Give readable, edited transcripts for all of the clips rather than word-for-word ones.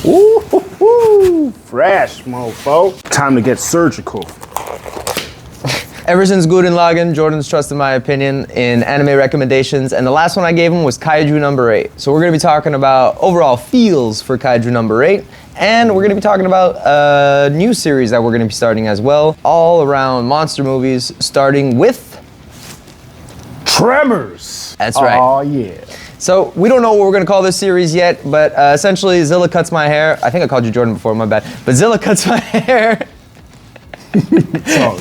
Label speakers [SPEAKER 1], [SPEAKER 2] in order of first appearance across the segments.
[SPEAKER 1] Ooh, fresh, mofo. Time to get surgical.
[SPEAKER 2] Ever since Gurren Lagann, Jordan's trusted my opinion in anime recommendations, and the last one I gave him was Kaiju No.8. So we're going to be talking about overall feels for Kaiju No.8, and we're going to be talking about a new series that we're going to be starting as well, all around monster movies, starting with
[SPEAKER 1] Tremors.
[SPEAKER 2] That's right.
[SPEAKER 1] Oh yeah.
[SPEAKER 2] So we don't know what we're going to call this series yet, but essentially Zila cuts my hair. I think I called you Jordan before, my bad. But Zila cuts my hair.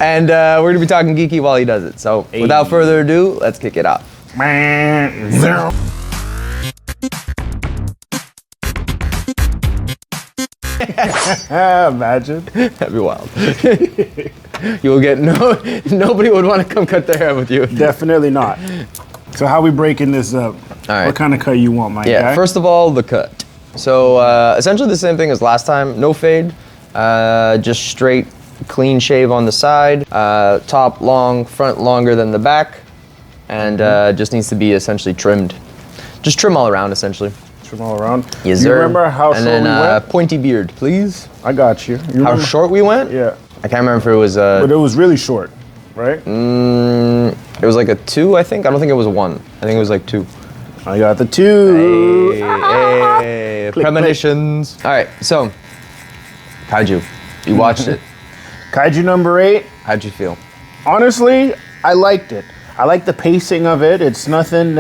[SPEAKER 2] And we're going to be talking geeky while he does it. So without further ado, let's kick it off.
[SPEAKER 1] Imagine.
[SPEAKER 2] That'd be wild. You will get nobody would want to come cut their hair with you.
[SPEAKER 1] Definitely not. So how we breaking this up?
[SPEAKER 2] All right.
[SPEAKER 1] What kind of cut you want, my guy?
[SPEAKER 2] First of all, the cut. So essentially the same thing as last time. No fade, just straight, clean shave on the side. Top long, front longer than the back, and just needs to be essentially trimmed. Just trim all around, essentially.
[SPEAKER 1] Trim all around.
[SPEAKER 2] Yes,
[SPEAKER 1] you
[SPEAKER 2] sir.
[SPEAKER 1] remember how short we went?
[SPEAKER 2] Pointy beard, please.
[SPEAKER 1] I got you.
[SPEAKER 2] How short we went?
[SPEAKER 1] Yeah.
[SPEAKER 2] I can't remember if it was.
[SPEAKER 1] But it was really short, right?
[SPEAKER 2] It was like a 2, I think. I don't think it was 1. I think it was like 2.
[SPEAKER 1] I got the 2.
[SPEAKER 2] Hey, premonitions. All right, so Kaiju, you watched it.
[SPEAKER 1] Kaiju No.8.
[SPEAKER 2] How'd you feel?
[SPEAKER 1] Honestly, I liked it. I like the pacing of it. It's nothing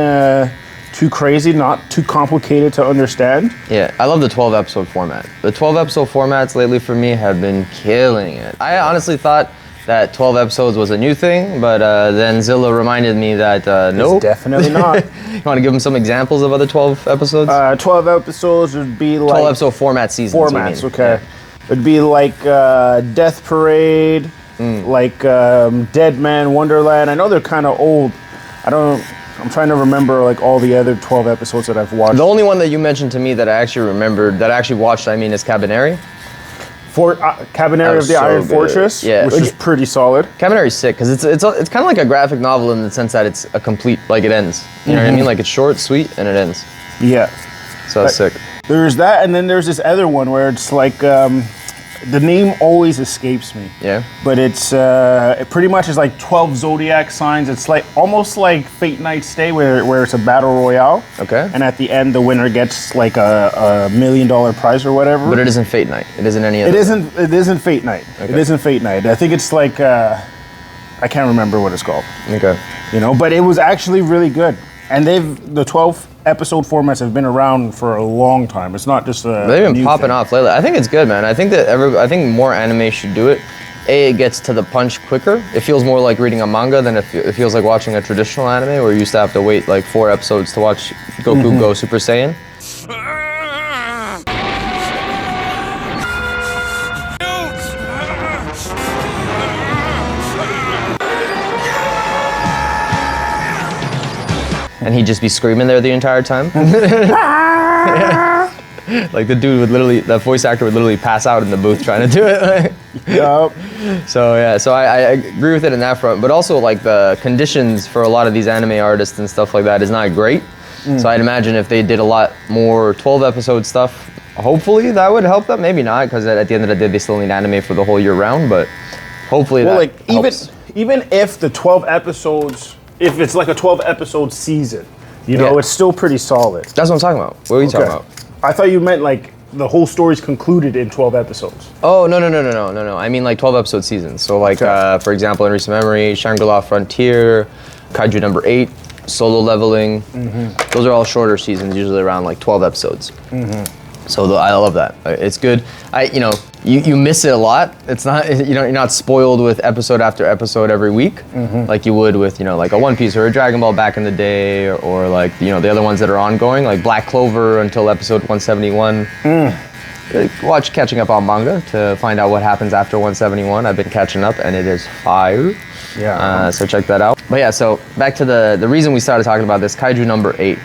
[SPEAKER 1] too crazy, not too complicated to understand.
[SPEAKER 2] Yeah, I love the 12 episode format. The 12 episode formats lately for me have been killing it. I honestly thought that 12 episodes was a new thing, but then Zilla reminded me that nope.
[SPEAKER 1] It's definitely not.
[SPEAKER 2] You want to give them some examples of other 12 episodes?
[SPEAKER 1] 12 episodes would be like
[SPEAKER 2] 12 episode format seasons.
[SPEAKER 1] Formats, okay. Yeah. It'd be like Death Parade, like Dead Man Wonderland. I know they're kind of old. I'm trying to remember like all the other 12 episodes that I've watched.
[SPEAKER 2] The only one that you mentioned to me that I actually rememred, that I actually watched, is Cabaneri.
[SPEAKER 1] Cabaneri of the Iron Fortress, which is pretty solid.
[SPEAKER 2] Cabaneri's sick because it's kind of like a graphic novel in the sense that it's a complete, like it ends. You know what I mean? Like it's short, sweet, and it ends.
[SPEAKER 1] Yeah.
[SPEAKER 2] So that's sick.
[SPEAKER 1] There's that, and then there's this other one where it's like the name always escapes me.
[SPEAKER 2] Yeah.
[SPEAKER 1] But it's it pretty much is like 12 zodiac signs. It's like almost like Fate Night Stay where it's a battle royale.
[SPEAKER 2] Okay.
[SPEAKER 1] And at the end the winner gets like a $1 million prize or whatever.
[SPEAKER 2] But it isn't Fate Night. It isn't any other.
[SPEAKER 1] It isn't Fate Night. Okay. It isn't Fate Night. I think it's like I can't remember what it's called.
[SPEAKER 2] Okay.
[SPEAKER 1] You know, but it was actually really good. And the 12 episode formats have been around for a long time. It's not just a
[SPEAKER 2] They've been popping off lately. I think it's good, man. I think more anime should do it. It gets to the punch quicker. It feels more like reading a manga than it feels like watching a traditional anime where you used to have to wait like 4 episodes to watch Goku go Super Saiyan. And he'd just be screaming there the entire time. Yeah. Like the dude would literally, the voice actor would literally pass out in the booth trying to do it.
[SPEAKER 1] Yep.
[SPEAKER 2] So yeah, so I agree with it in that front, but also like the conditions for a lot of these anime artists and stuff like that is not great. So I'd imagine if they did a lot more 12 episode stuff, hopefully that would help them. Maybe not, because at the end of the day, they still need anime for the whole year round, but hopefully that helps.
[SPEAKER 1] Even if the 12 episodes, if it's like a 12 episode season, you know, it's still pretty solid.
[SPEAKER 2] That's what I'm talking about. What are you talking about?
[SPEAKER 1] I thought you meant like the whole story's concluded in 12 episodes.
[SPEAKER 2] Oh, no. I mean like 12 episode seasons. So like, for example, in recent memory, Shangri-La Frontier, Kaiju No.8, Solo Leveling. Those are all shorter seasons, usually around like 12 episodes. So I love that. It's good. You miss it a lot. It's not, you're not spoiled with episode after episode every week, like you would with, like a One Piece or a Dragon Ball back in the day, or like, the other ones that are ongoing, like Black Clover until episode 171. Watch catching up on manga to find out what happens after 171. I've been catching up and it is fire.
[SPEAKER 1] Yeah.
[SPEAKER 2] So check that out. But yeah, so back to the reason we started talking about this, Kaiju No.8.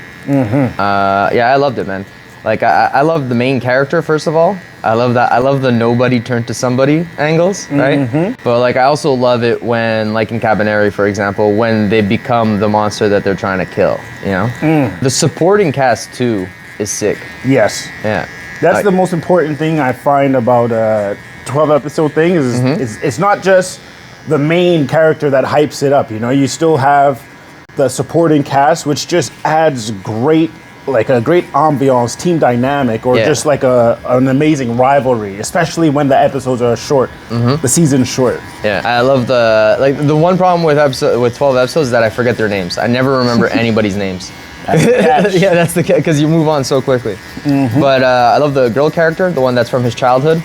[SPEAKER 2] Yeah, I loved it, man. Like, I love the main character, first of all. I love that. I love the nobody turned to somebody angles, right? But, like, I also love it when, like in Cabaneri, for example, when they become the monster that they're trying to kill, The supporting cast, too, is sick.
[SPEAKER 1] Yes.
[SPEAKER 2] Yeah.
[SPEAKER 1] That's the most important thing I find about 12 episode thing is it's not just the main character that hypes it up. You know, you still have the supporting cast, which just adds a great ambiance, team dynamic, or just like an amazing rivalry, especially when the episodes are short, the season's short.
[SPEAKER 2] Yeah, I love the one problem with 12 episodes is that I forget their names. I never remember anybody's names. Yeah, that's the because you move on so quickly. But I love the girl character, the one that's from his childhood,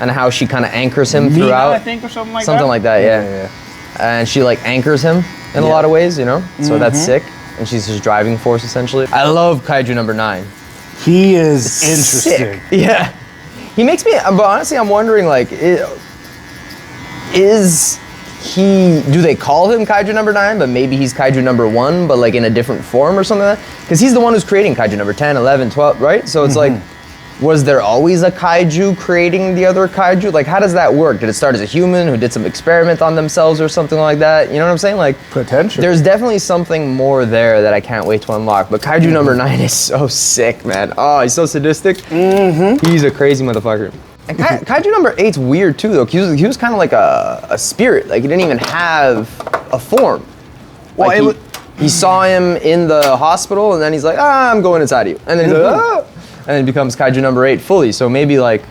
[SPEAKER 2] and how she kind of anchors him throughout.
[SPEAKER 1] I think, or something like that.
[SPEAKER 2] Something like that, yeah. And she like anchors him in a lot of ways, you know. So that's sick. And she's his driving force, essentially. I love Kaiju number 9.
[SPEAKER 1] He is interesting.
[SPEAKER 2] Sick. Yeah. He makes me, but honestly, I'm wondering, like, do they call him Kaiju number 9, but maybe he's Kaiju number 1, but like in a different form or something like that? Because he's the one who's creating Kaiju number 10, 11, 12, right? So it's like, was there always a kaiju creating the other kaiju? Like, how does that work? Did it start as a human who did some experiment on themselves or something like that? You know what I'm saying? Like,
[SPEAKER 1] potentially.
[SPEAKER 2] There's definitely something more there that I can't wait to unlock. But Kaiju number 9 is so sick, man. Oh, he's so sadistic. He's a crazy motherfucker. And Kaiju number 8's weird too, though. He was kind of like a spirit. Like, he didn't even have a form. Like, well, he saw him in the hospital, and then he's like, I'm going inside of you. And then he's like, ah. And then it becomes Kaiju number 8 fully. So maybe like,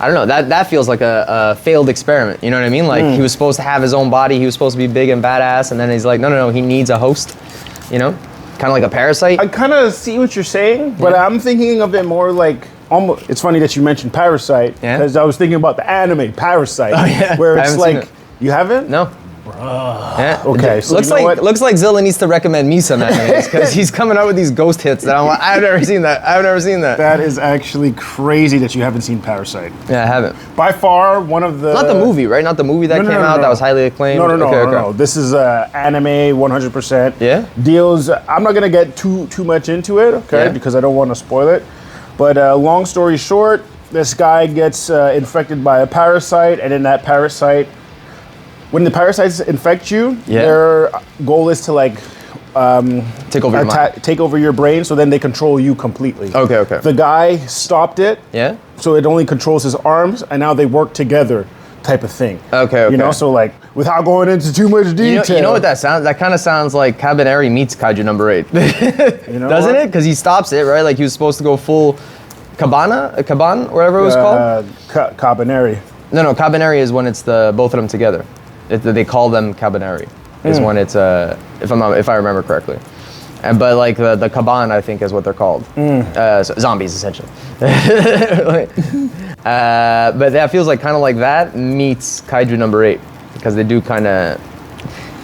[SPEAKER 2] I don't know, that feels like a failed experiment. You know what I mean? Like he was supposed to have his own body. He was supposed to be big and badass. And then he's like, no, he needs a host, you know? Kind of like a parasite.
[SPEAKER 1] I kind of see what you're saying, but I'm thinking of it more like, almost. It's funny that you mentioned Parasite, because I was thinking about the anime Parasite, where it's like, you haven't?
[SPEAKER 2] No. Yeah.
[SPEAKER 1] Okay. So
[SPEAKER 2] looks like Zilla needs to recommend me some animes because he's coming out with these ghost hits that I'm like, I've never seen that.
[SPEAKER 1] That is actually crazy that you haven't seen Parasite.
[SPEAKER 2] Yeah, I haven't.
[SPEAKER 1] By far, one of the.
[SPEAKER 2] Not the movie, right? Not the movie that came out that was highly acclaimed.
[SPEAKER 1] No. This is anime 100%.
[SPEAKER 2] Yeah.
[SPEAKER 1] Deals. I'm not gonna get too much into it, okay? Because I don't want to spoil it. But long story short, this guy gets infected by a parasite, and in that parasite. When the parasites infect you, their goal is to like
[SPEAKER 2] take over your mind.
[SPEAKER 1] Take over your brain, so then they control you completely.
[SPEAKER 2] Okay.
[SPEAKER 1] The guy stopped it.
[SPEAKER 2] Yeah.
[SPEAKER 1] So it only controls his arms, and now they work together, type of thing.
[SPEAKER 2] Okay.
[SPEAKER 1] You know, so like without going into too much detail.
[SPEAKER 2] You know what that sounds? That kind of sounds like Cabaneri meets Kaiju number 8.
[SPEAKER 1] You know
[SPEAKER 2] Doesn't it? Because he stops it, right? Like he was supposed to go full Caban, whatever it was called.
[SPEAKER 1] Cabaneri.
[SPEAKER 2] No, Cabaneri is when it's both of them together. They call them Cabaneri. Is when it's if I remember correctly. But like the Caban, I think, is what they're called. So zombies, essentially. But that feels like kind of like that meets Kaiju number 8, because they do kind of.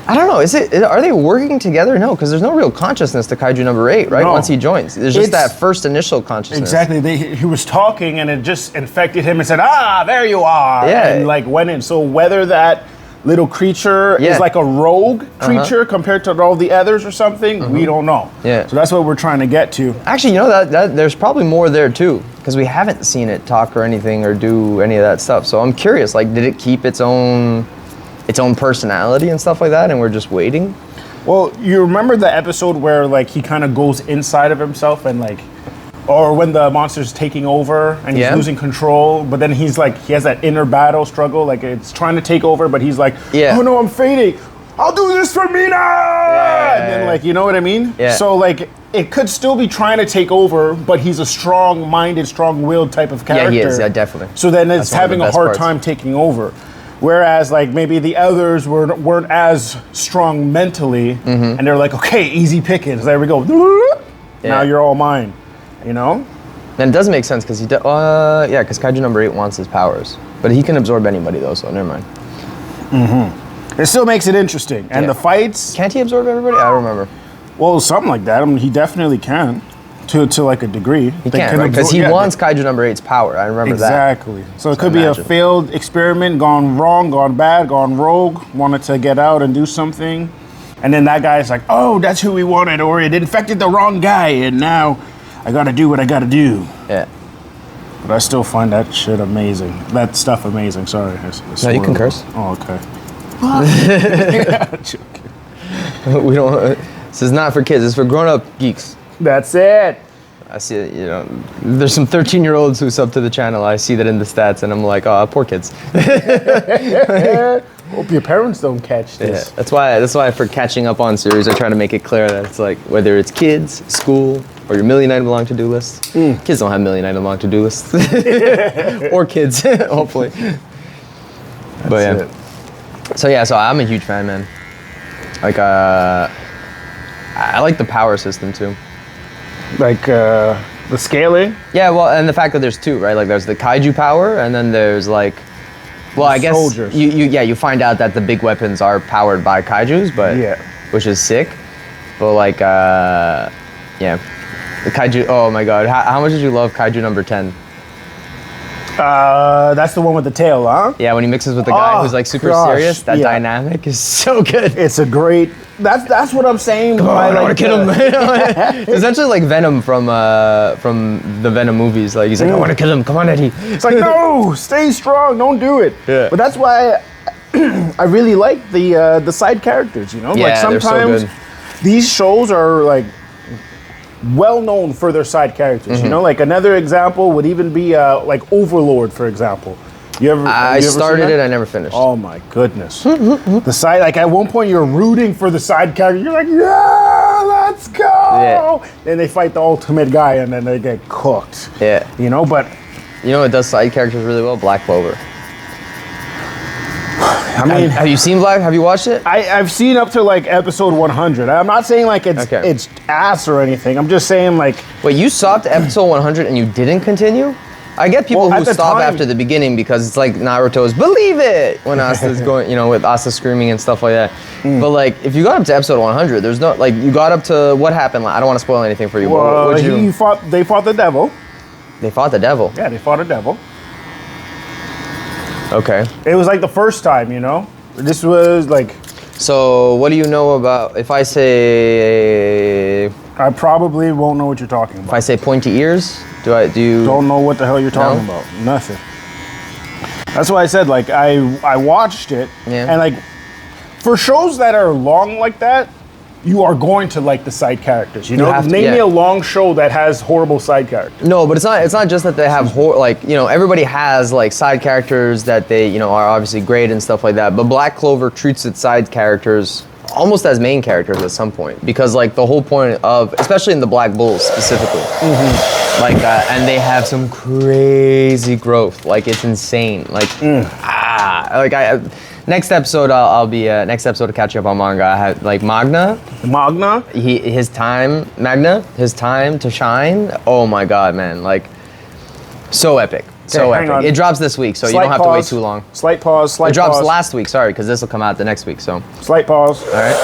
[SPEAKER 2] I don't know. Are they working together? No, because there's no real consciousness to Kaiju number 8, right? No. Once he joins, there's just that first initial consciousness.
[SPEAKER 1] Exactly. He was talking, and it just infected him and said, there you are.
[SPEAKER 2] Yeah.
[SPEAKER 1] And like went in. So whether that little creature is like a rogue creature compared to all the others or something, we don't know.
[SPEAKER 2] Yeah.
[SPEAKER 1] So that's what we're trying to get to.
[SPEAKER 2] Actually, you know that there's probably more there too, because we haven't seen it talk or anything or do any of that stuff. So I'm curious, like, did it keep its own personality and stuff like that, and we're just waiting?
[SPEAKER 1] Well, you remember the episode where like he kind of goes inside of himself and like, or when the monster's taking over and he's losing control, but then he's like, he has that inner battle struggle, like it's trying to take over, but he's like, oh no, I'm fading. I'll do this for Mina! And then like, you know what I mean?
[SPEAKER 2] Yeah.
[SPEAKER 1] So like, it could still be trying to take over, but he's a strong-minded, strong-willed type of character.
[SPEAKER 2] Yeah, he is, definitely.
[SPEAKER 1] So then it's having a hard time taking over. Whereas like maybe the others weren't as strong mentally, and they're like, okay, easy pickings, there we go. Now you're all mine. You know?
[SPEAKER 2] And it does make sense because because Kaiju number 8 wants his powers, but he can absorb anybody though, so never mind.
[SPEAKER 1] It still makes it interesting, and the fights.
[SPEAKER 2] Can't he absorb everybody? I don't remember.
[SPEAKER 1] Well, something like that. I mean, he definitely can, to like a degree.
[SPEAKER 2] He can, because he wants Kaiju number 8's power. I remember that.
[SPEAKER 1] Exactly. So it could be a failed experiment, gone wrong, gone bad, gone rogue. Wanted to get out and do something, and then that guy's like, "Oh, that's who we wanted," or it infected the wrong guy, and now I gotta do what I gotta do.
[SPEAKER 2] Yeah.
[SPEAKER 1] But I still find that shit amazing. That stuff amazing. Sorry.
[SPEAKER 2] No, you can curse.
[SPEAKER 1] Oh, okay.
[SPEAKER 2] We don't. This is not for kids. It's for grown-up geeks.
[SPEAKER 1] That's it.
[SPEAKER 2] I see it, there's some 13-year-olds who sub to the channel. I see that in the stats, and I'm like, oh, poor kids.
[SPEAKER 1] Hope your parents don't catch this.
[SPEAKER 2] Yeah, that's why for catching up on series, I try to make it clear that it's like, whether it's kids, school, or your million item long to-do list. Kids don't have million item long to-do lists. Or kids, hopefully. But yeah. So I'm a huge fan, man. Like, I like the power system too.
[SPEAKER 1] Like the scaling?
[SPEAKER 2] Yeah, well, and the fact that there's two, right? Like there's the kaiju power, and then there's like, well, I guess
[SPEAKER 1] soldiers.
[SPEAKER 2] you find out that the big weapons are powered by kaijus, but which is sick. But like, yeah, the kaiju. Oh my god, how much did you love kaiju number 10?
[SPEAKER 1] That's the one with the tail, huh?
[SPEAKER 2] Yeah, when he mixes with the guy who's like super serious, that dynamic is so good.
[SPEAKER 1] It's a great. That's what I'm saying.
[SPEAKER 2] Come on, I want to kill him. It's essentially like Venom from the Venom movies. Like he's like, I want to kill him. Come on, Eddie.
[SPEAKER 1] It's like, no, stay strong. Don't do it.
[SPEAKER 2] Yeah.
[SPEAKER 1] But that's why I really like the side characters.
[SPEAKER 2] Yeah,
[SPEAKER 1] like sometimes
[SPEAKER 2] they're so good.
[SPEAKER 1] These shows are like well known for their side characters. Like another example would even be like Overlord, for example.
[SPEAKER 2] I started it, I never finished.
[SPEAKER 1] Oh my goodness. The side, like at one point you're rooting for the side character. You're like, yeah, let's go. Yeah. Then they fight the ultimate guy and then they get cooked.
[SPEAKER 2] Yeah.
[SPEAKER 1] But.
[SPEAKER 2] You know what does side characters really well? Black Clover.
[SPEAKER 1] I mean,
[SPEAKER 2] have you seen Black? Have you watched it?
[SPEAKER 1] I've seen up to like episode 100. I'm not saying like it's ass or anything. I'm just saying like.
[SPEAKER 2] Wait, you stopped episode 100 and you didn't continue? I get people who stop after the beginning because it's like Naruto's Believe It when Asta's going, with Asta screaming and stuff like that. But like, if you got up to episode 100, there's no, like, you got up to what happened? Like, I don't want to spoil anything for you.
[SPEAKER 1] Well, they fought the devil.
[SPEAKER 2] They fought the devil?
[SPEAKER 1] Yeah, they fought a devil.
[SPEAKER 2] Okay.
[SPEAKER 1] It was like the first time, This was like.
[SPEAKER 2] So, what do you know about, if I say.
[SPEAKER 1] I probably won't know what you're talking about.
[SPEAKER 2] If I say pointy ears, do you?
[SPEAKER 1] Don't know what the hell you're talking about. Nothing. That's why I said, like, I watched it, and like, for shows that are long like that, you are going to like the side characters. Name me a long show that has horrible side characters.
[SPEAKER 2] No, but it's not just that they have everybody has like side characters that they are obviously great and stuff like that. But Black Clover treats its side characters almost as main characters at some point, because like the whole point of, especially in the Black Bulls specifically, like and they have some crazy growth. Like it's insane. Like next episode I'll be next episode to catch up on manga. I had like Magna. His time to shine. Oh my god, man! Like so epic. So epic. It drops this week, so you don't have to wait too long.
[SPEAKER 1] Slight pause.
[SPEAKER 2] It drops last week, sorry, because this will come out the next week, so.
[SPEAKER 1] Slight pause.
[SPEAKER 2] All right.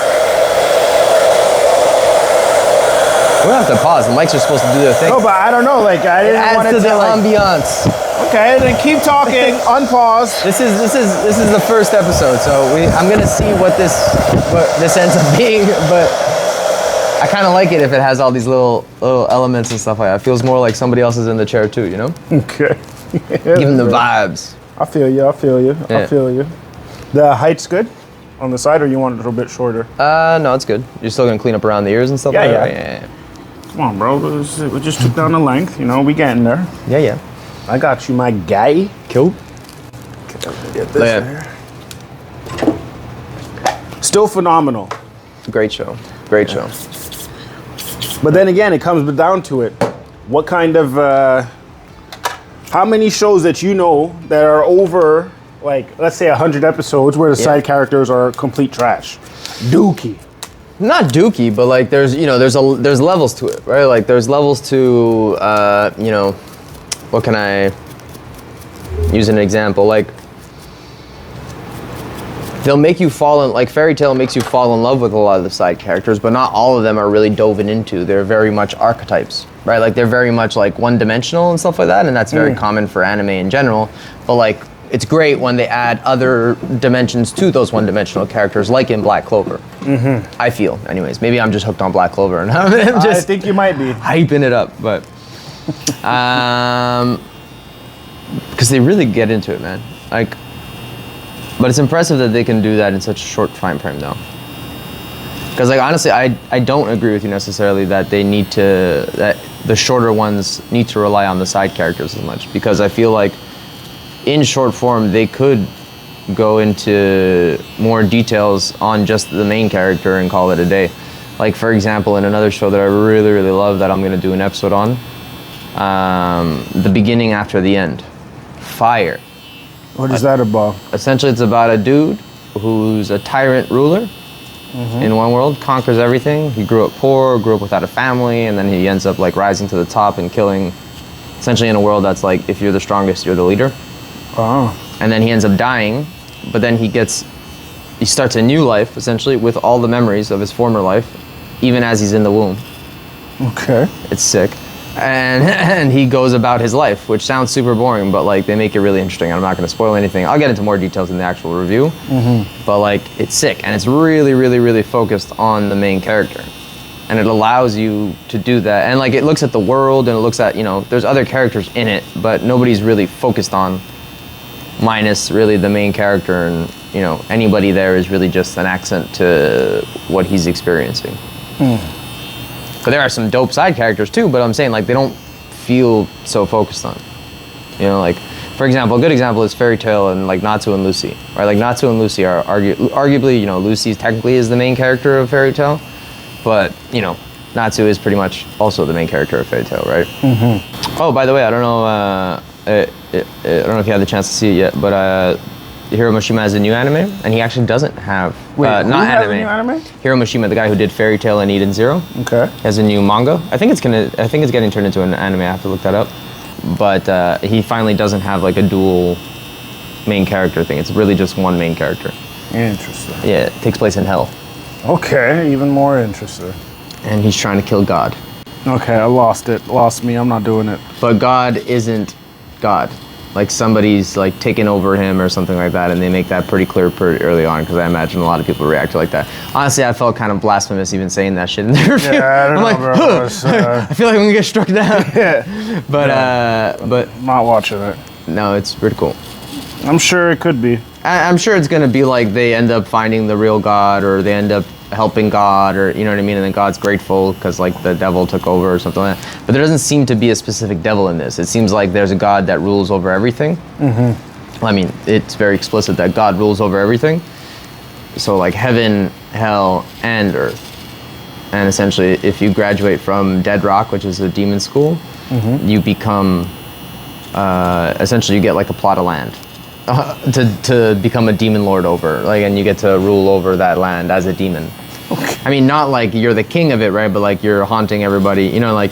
[SPEAKER 2] We don't have to pause. The mics are supposed to do their thing.
[SPEAKER 1] No, but I don't know. Like I didn't want
[SPEAKER 2] to the ambiance.
[SPEAKER 1] Okay, then keep talking. Unpause.
[SPEAKER 2] This is the first episode, so I'm gonna see what this ends up being, but I kind of like it if it has all these little elements and stuff like that. It feels more like somebody else is in the chair too,
[SPEAKER 1] Okay.
[SPEAKER 2] Give them the vibes.
[SPEAKER 1] I feel you. The height's good on the side, or you want it a little bit shorter?
[SPEAKER 2] No, it's good. You're still gonna clean up around the ears and stuff like that? Yeah.
[SPEAKER 1] Come on, bro. We just took down the length. We getting there.
[SPEAKER 2] Yeah.
[SPEAKER 1] I got you, my guy.
[SPEAKER 2] Cool.
[SPEAKER 1] Get this there. Still phenomenal.
[SPEAKER 2] Great show.
[SPEAKER 1] But then again, it comes down to it. What kind of, how many shows that that are over, like, let's say 100 episodes where the side characters are complete trash? Dookie.
[SPEAKER 2] Not dookie, but like there's levels to it, right? Like there's levels to, what can I use an example? Like, they'll make you fall in, like Fairy Tail makes you fall in love with a lot of the side characters, but not all of them are really dove into. They're very much archetypes, right? Like they're very much like one-dimensional and stuff like that, and that's very common for anime in general. But like, it's great when they add other dimensions to those one-dimensional characters, like in Black Clover. I feel, anyways. Maybe I'm just hooked on Black Clover, and I'm just
[SPEAKER 1] I think you might be
[SPEAKER 2] hyping it up, but because they really get into it, man. Like. But it's impressive that they can do that in such a short time frame, though. Because, like, honestly, I don't agree with you necessarily that they need to, that the shorter ones need to rely on the side characters as much, because I feel like in short form they could go into more details on just the main character and call it a day. Like, for example, in another show that I really, really love that I'm going to do an episode on, The Beginning After the End. Fire.
[SPEAKER 1] What is that about?
[SPEAKER 2] Essentially, it's about a dude who's a tyrant ruler in one world, conquers everything. He grew up poor, grew up without a family, and then he ends up like rising to the top and killing, essentially in a world that's like, if you're the strongest, you're the leader.
[SPEAKER 1] Oh.
[SPEAKER 2] And then he ends up dying, but then he starts a new life, essentially, with all the memories of his former life, even as he's in the womb.
[SPEAKER 1] Okay.
[SPEAKER 2] It's sick. And he goes about his life, which sounds super boring, but like they make it really interesting. I'm not going to spoil anything. I'll get into more details in the actual review. But like, it's sick, and it's really, really, really focused on the main character. And it allows you to do that. And like, it looks at the world, and it looks at, you know, there's other characters in it, but nobody's really focused on, minus really the main character, and you know, anybody there is really just an accent to what he's experiencing. But there are some dope side characters too, but I'm saying like they don't feel so focused on. You know, like for example, a good example is Fairy Tail and like Natsu and Lucy. Right, like Natsu and Lucy are arguably, you know, Lucy technically is the main character of Fairy Tail, but you know, Natsu is pretty much also the main character of Fairy Tail, right? Oh, by the way, I don't know, I don't know if you had the chance to see it yet, but Hiro Mashima has a new anime, and he actually doesn't have
[SPEAKER 1] Wait, not anime. A new anime?
[SPEAKER 2] Hiro Mashima, the guy who did Fairy Tail and Eden Zero,
[SPEAKER 1] Okay.
[SPEAKER 2] has a new manga. I think it's getting turned into an anime. I have to look that up. But he finally doesn't have like a dual main character thing. It's really just one main character.
[SPEAKER 1] Interesting.
[SPEAKER 2] Yeah, it takes place in hell,
[SPEAKER 1] Okay, even more interesting.
[SPEAKER 2] and he's trying to kill God.
[SPEAKER 1] Okay, I lost it. Lost me. I'm not doing it.
[SPEAKER 2] But God isn't God. Like somebody's like taken over him or something like that, and they make that pretty clear pretty early on, because I imagine a lot of people react like that. Honestly, I felt kind of blasphemous even saying that shit in the review.
[SPEAKER 1] Yeah, I don't know, bro.
[SPEAKER 2] Huh,
[SPEAKER 1] It's,
[SPEAKER 2] I feel like I'm gonna get struck down.
[SPEAKER 1] Yeah.
[SPEAKER 2] But
[SPEAKER 1] Not watching it.
[SPEAKER 2] no, it's pretty cool.
[SPEAKER 1] I'm sure it could be.
[SPEAKER 2] I'm sure it's gonna be like they end up finding the real God, or they end up helping God, or you know what I mean, and then God's grateful because like the devil took over or something like that. But there doesn't seem to be a specific devil in this. It seems like there's a God that rules over everything. I mean, it's very explicit that God rules over everything. So like heaven, hell, and earth. And essentially, if you graduate from Dead Rock, which is a demon school, you become essentially you get like a plot of land. To become a demon lord over, like, and you get to rule over that land as a demon. Okay. I mean, not like you're the king of it, right? But like you're haunting everybody. You know, like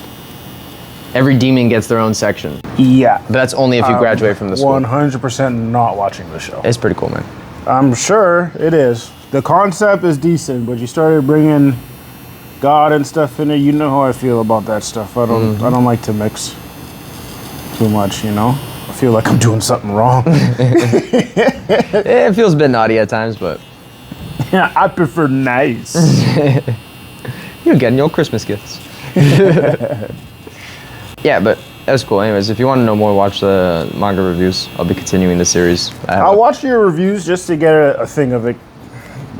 [SPEAKER 2] every demon gets their own section.
[SPEAKER 1] Yeah.
[SPEAKER 2] But that's only if you graduate from the school.
[SPEAKER 1] 100% not watching the show.
[SPEAKER 2] It's pretty cool, man.
[SPEAKER 1] I'm sure it is. The concept is decent, but you started bringing God and stuff in it. You know how I feel about that stuff. I don't like to mix too much, you know? I feel like I'm doing something wrong.
[SPEAKER 2] It feels a bit naughty at times, but
[SPEAKER 1] Yeah, I prefer nice.
[SPEAKER 2] you're getting your Christmas gifts. Yeah, but that's cool. Anyways, if you want to know more, watch the manga reviews. I'll be continuing the series.
[SPEAKER 1] I'll watch your reviews just to get a thing of it.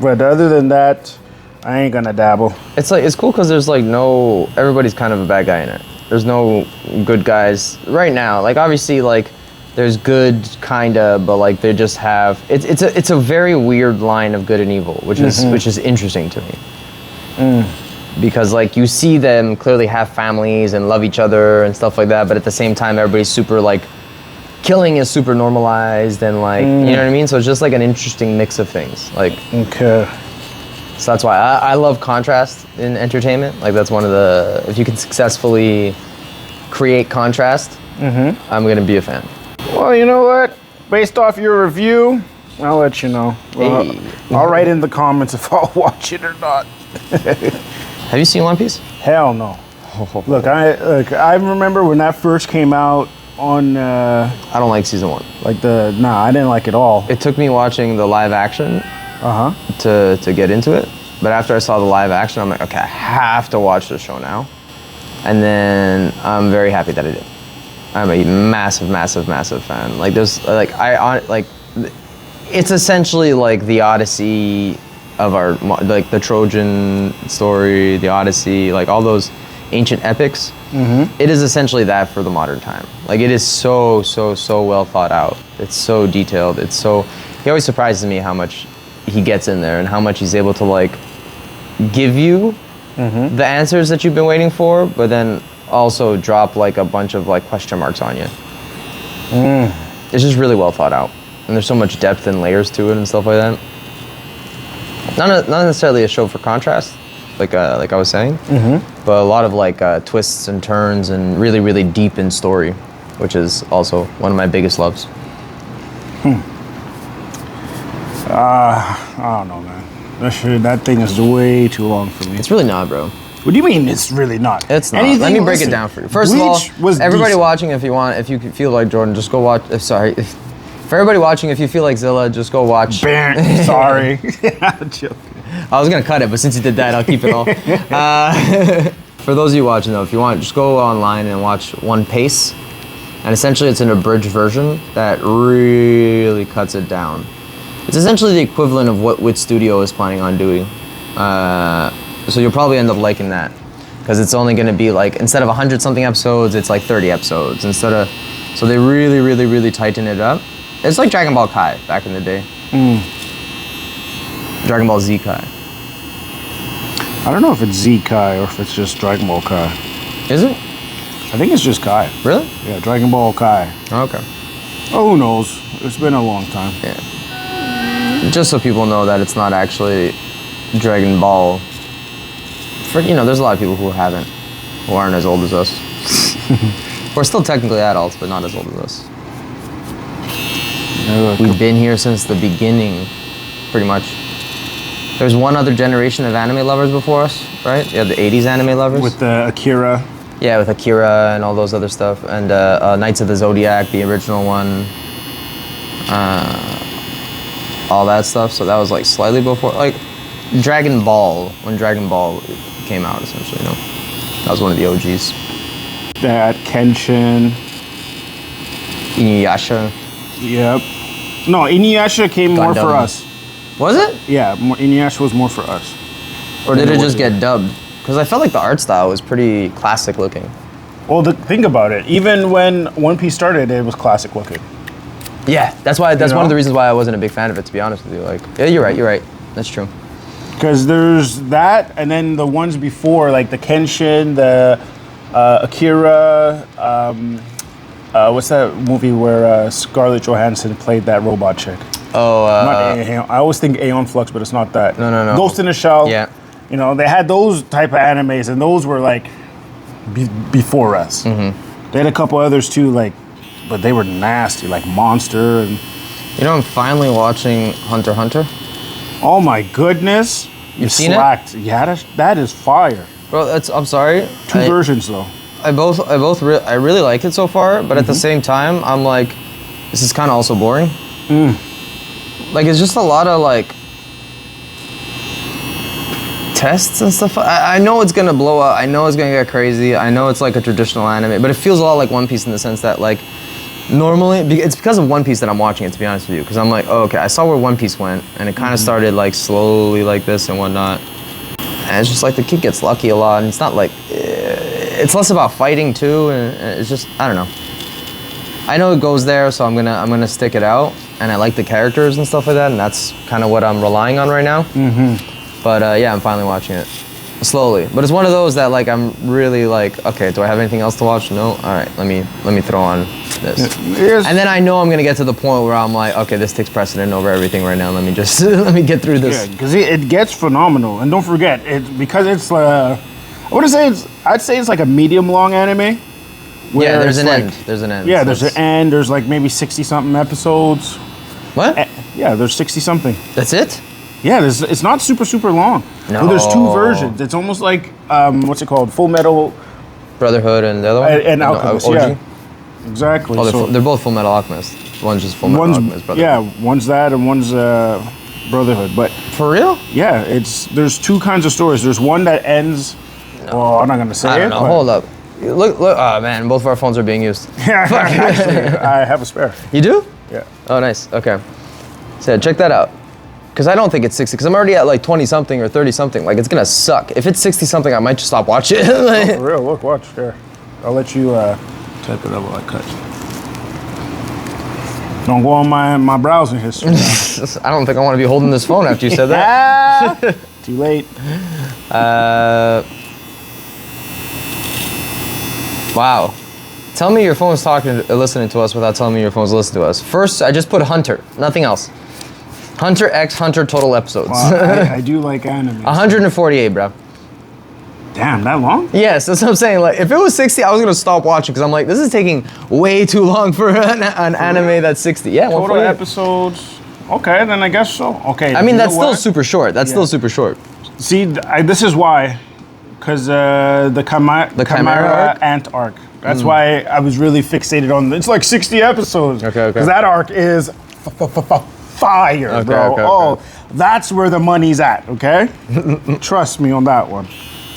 [SPEAKER 1] But other than that, I ain't gonna dabble.
[SPEAKER 2] It's like, it's cool because there's like no, everybody's kind of a bad guy in it. There's no good guys right now. Like obviously, like there's good kinda, but like they just have, it's a very weird line of good and evil, which is interesting to me. Because like you see them clearly have families and love each other and stuff like that, but at the same time everybody's super like, killing is super normalized and like, you know what I mean? So it's just like an interesting mix of things. Like,
[SPEAKER 1] Okay.
[SPEAKER 2] so that's why I love contrast in entertainment. Like that's one of the, if you can successfully create contrast, I'm gonna be a fan.
[SPEAKER 1] Well, you know what? Based off your review, I'll let you know. Well,
[SPEAKER 2] Hey.
[SPEAKER 1] I'll write in the comments if I'll watch it or not.
[SPEAKER 2] Have you seen One Piece?
[SPEAKER 1] Hell no. Look, I remember when that first came out on
[SPEAKER 2] I don't like season 1.
[SPEAKER 1] I didn't like it all.
[SPEAKER 2] It took me watching the live action to get into it. But after I saw the live action, I'm like, okay, I have to watch the show now. And then I'm very happy that I did. I'm a massive, massive, massive fan. Like there's like it's essentially like the Odyssey of our, like the Trojan story, the Odyssey, like all those. ancient epics. It is essentially that for the modern time. Like it is so well thought out. It's so detailed. It's so. He always surprises me how much he gets in there and how much he's able to like give you the answers that you've been waiting for, but then also drop like a bunch of like question marks on you. It's just really well thought out, and there's so much depth and layers to it and stuff like that. Not necessarily a show for contrast, like I was saying, but a lot of like twists and turns and really deep in story, which is also one of my biggest loves.
[SPEAKER 1] I don't know, man. That thing is way too long for me.
[SPEAKER 2] It's really not, bro.
[SPEAKER 1] What do you mean it's really not?
[SPEAKER 2] It's not. Let me break it down for you. First of all, everybody watching, if you feel like Jordan, just go watch. For everybody watching, if you feel like Zilla, just go watch.
[SPEAKER 1] Sorry. I'm joking.
[SPEAKER 2] I was gonna cut it, but since you did that, I'll keep it all. For those of you watching though, if you want, just go online and watch One Piece. And essentially it's an abridged version that really cuts it down. It's essentially the equivalent of what Wit Studio is planning on doing. So you'll probably end up liking that. Because it's only gonna be like, instead of 100 something episodes, it's like 30 episodes. So they really tighten it up. It's like Dragon Ball Kai back in the day. Dragon Ball Z Kai.
[SPEAKER 1] I don't know if it's Z Kai or if it's just Dragon Ball Kai.
[SPEAKER 2] Is it?
[SPEAKER 1] I think it's just Kai.
[SPEAKER 2] Really?
[SPEAKER 1] Yeah, Dragon Ball Kai.
[SPEAKER 2] Oh, okay.
[SPEAKER 1] Oh, who knows? It's been a long time.
[SPEAKER 2] Yeah. Just so people know that it's not actually Dragon Ball. There's a lot of people who aren't as old as us. We're still technically adults, but not as old as us. We've been here since the beginning, pretty much. There's one other generation of anime lovers before us, right? Yeah, the 80s anime lovers.
[SPEAKER 1] With Akira.
[SPEAKER 2] Yeah, with Akira and all those other stuff. And Knights of the Zodiac, the original one. All that stuff. So that was like slightly before, like Dragon Ball, when Dragon Ball came out, essentially, That was one of the OGs.
[SPEAKER 1] That, Kenshin.
[SPEAKER 2] Inuyasha.
[SPEAKER 1] Yep. No, Inuyasha came more for us.
[SPEAKER 2] Was it?
[SPEAKER 1] Yeah, Inuyasha was more for us.
[SPEAKER 2] Or did it just get dubbed? Because I felt like the art style was pretty classic looking.
[SPEAKER 1] Well, think about it. Even when One Piece started, it was classic looking.
[SPEAKER 2] Yeah, that's one of the reasons why I wasn't a big fan of it, to be honest with you. Like, yeah, you're right. That's true.
[SPEAKER 1] Because there's that, and then the ones before, like the Kenshin, the Akira. What's that movie where Scarlett Johansson played that robot chick?
[SPEAKER 2] Oh,
[SPEAKER 1] I always think Aeon Flux, but it's not that.
[SPEAKER 2] No.
[SPEAKER 1] Ghost in the Shell.
[SPEAKER 2] Yeah.
[SPEAKER 1] They had those type of animes, and those were like before us. They had a couple others too, but they were nasty, like Monster and.
[SPEAKER 2] I'm finally watching Hunter x Hunter.
[SPEAKER 1] Oh my goodness!
[SPEAKER 2] You've seen it?
[SPEAKER 1] Yeah, that is fire.
[SPEAKER 2] Bro, I'm sorry.
[SPEAKER 1] Two versions though.
[SPEAKER 2] I really like it so far, but at the same time, I'm like, this is kind of also boring. Like, it's just a lot of like tests and stuff. I know it's gonna blow up. I know it's gonna get crazy. I know it's like a traditional anime, but it feels a lot like One Piece in the sense that like normally it's because of One Piece that I'm watching it, to be honest with you, because I'm like, oh, okay, I saw where One Piece went, and it kind of started like slowly like this and whatnot, and it's just like the kid gets lucky a lot, and it's not like it's less about fighting too, and it's just, I don't know. I know it goes there, so I'm gonna stick it out, and I like the characters and stuff like that, and that's kind of what I'm relying on right now. But yeah, I'm finally watching it slowly. But it's one of those that like I'm really like, okay, do I have anything else to watch? No. All right, let me throw on this. And then I know I'm gonna get to the point where I'm like, okay, this takes precedent over everything right now. Let me just let me get through this.
[SPEAKER 1] Yeah, because it gets phenomenal, and don't forget, because it's I'd say it's like a medium long anime.
[SPEAKER 2] Yeah, there's an end. There's an end.
[SPEAKER 1] Yeah, there's an end. There's like maybe 60-something episodes.
[SPEAKER 2] What?
[SPEAKER 1] Yeah, there's 60-something.
[SPEAKER 2] That's it?
[SPEAKER 1] Yeah, it's not super long.
[SPEAKER 2] No.
[SPEAKER 1] Well, there's two versions. It's almost like, what's it called? Full Metal
[SPEAKER 2] Brotherhood and the other one?
[SPEAKER 1] And Alchemist, yeah. Exactly.
[SPEAKER 2] Oh, they're both Full Metal Alchemist. One's just Full Metal Alchemist Brotherhood.
[SPEAKER 1] Yeah, one's that and one's Brotherhood. But
[SPEAKER 2] for real?
[SPEAKER 1] Yeah, there's two kinds of stories. There's one that ends. No. Well, I'm not gonna say it.
[SPEAKER 2] I don't know. Hold up. Look! Oh man, both of our phones are being used.
[SPEAKER 1] Yeah, actually, I have a spare.
[SPEAKER 2] You do?
[SPEAKER 1] Yeah.
[SPEAKER 2] Oh, nice. Okay. So check that out. Because I don't think it's 60, because I'm already at like 20 something or 30 something. Like, it's gonna suck. If it's 60 something, I might just stop watching it.
[SPEAKER 1] Oh, for real, look, watch, here. I'll let you type it up while I cut. Don't go on my browsing history.
[SPEAKER 2] I don't think I want to be holding this phone after you said that.
[SPEAKER 1] Too late.
[SPEAKER 2] Wow. Tell me your phone's listening to us without telling me your phone's listening to us. First, I just put Hunter, nothing else. Hunter x Hunter total episodes.
[SPEAKER 1] Well, I do like anime.
[SPEAKER 2] 148, bro.
[SPEAKER 1] Damn, that long?
[SPEAKER 2] Yes, that's what I'm saying. Like, if it was 60, I was gonna stop watching because I'm like, this is taking way too long for an anime that's 60. Yeah,
[SPEAKER 1] total episodes. Okay, then I guess so. Okay.
[SPEAKER 2] I mean, that's still super short. That's still super short.
[SPEAKER 1] See, this is why, because the Chimera Ant arc. That's why I was really fixated on. It's like 60 episodes.
[SPEAKER 2] Okay.
[SPEAKER 1] Because that arc is fire, bro. Okay. That's where the money's at. Okay. Trust me on that one.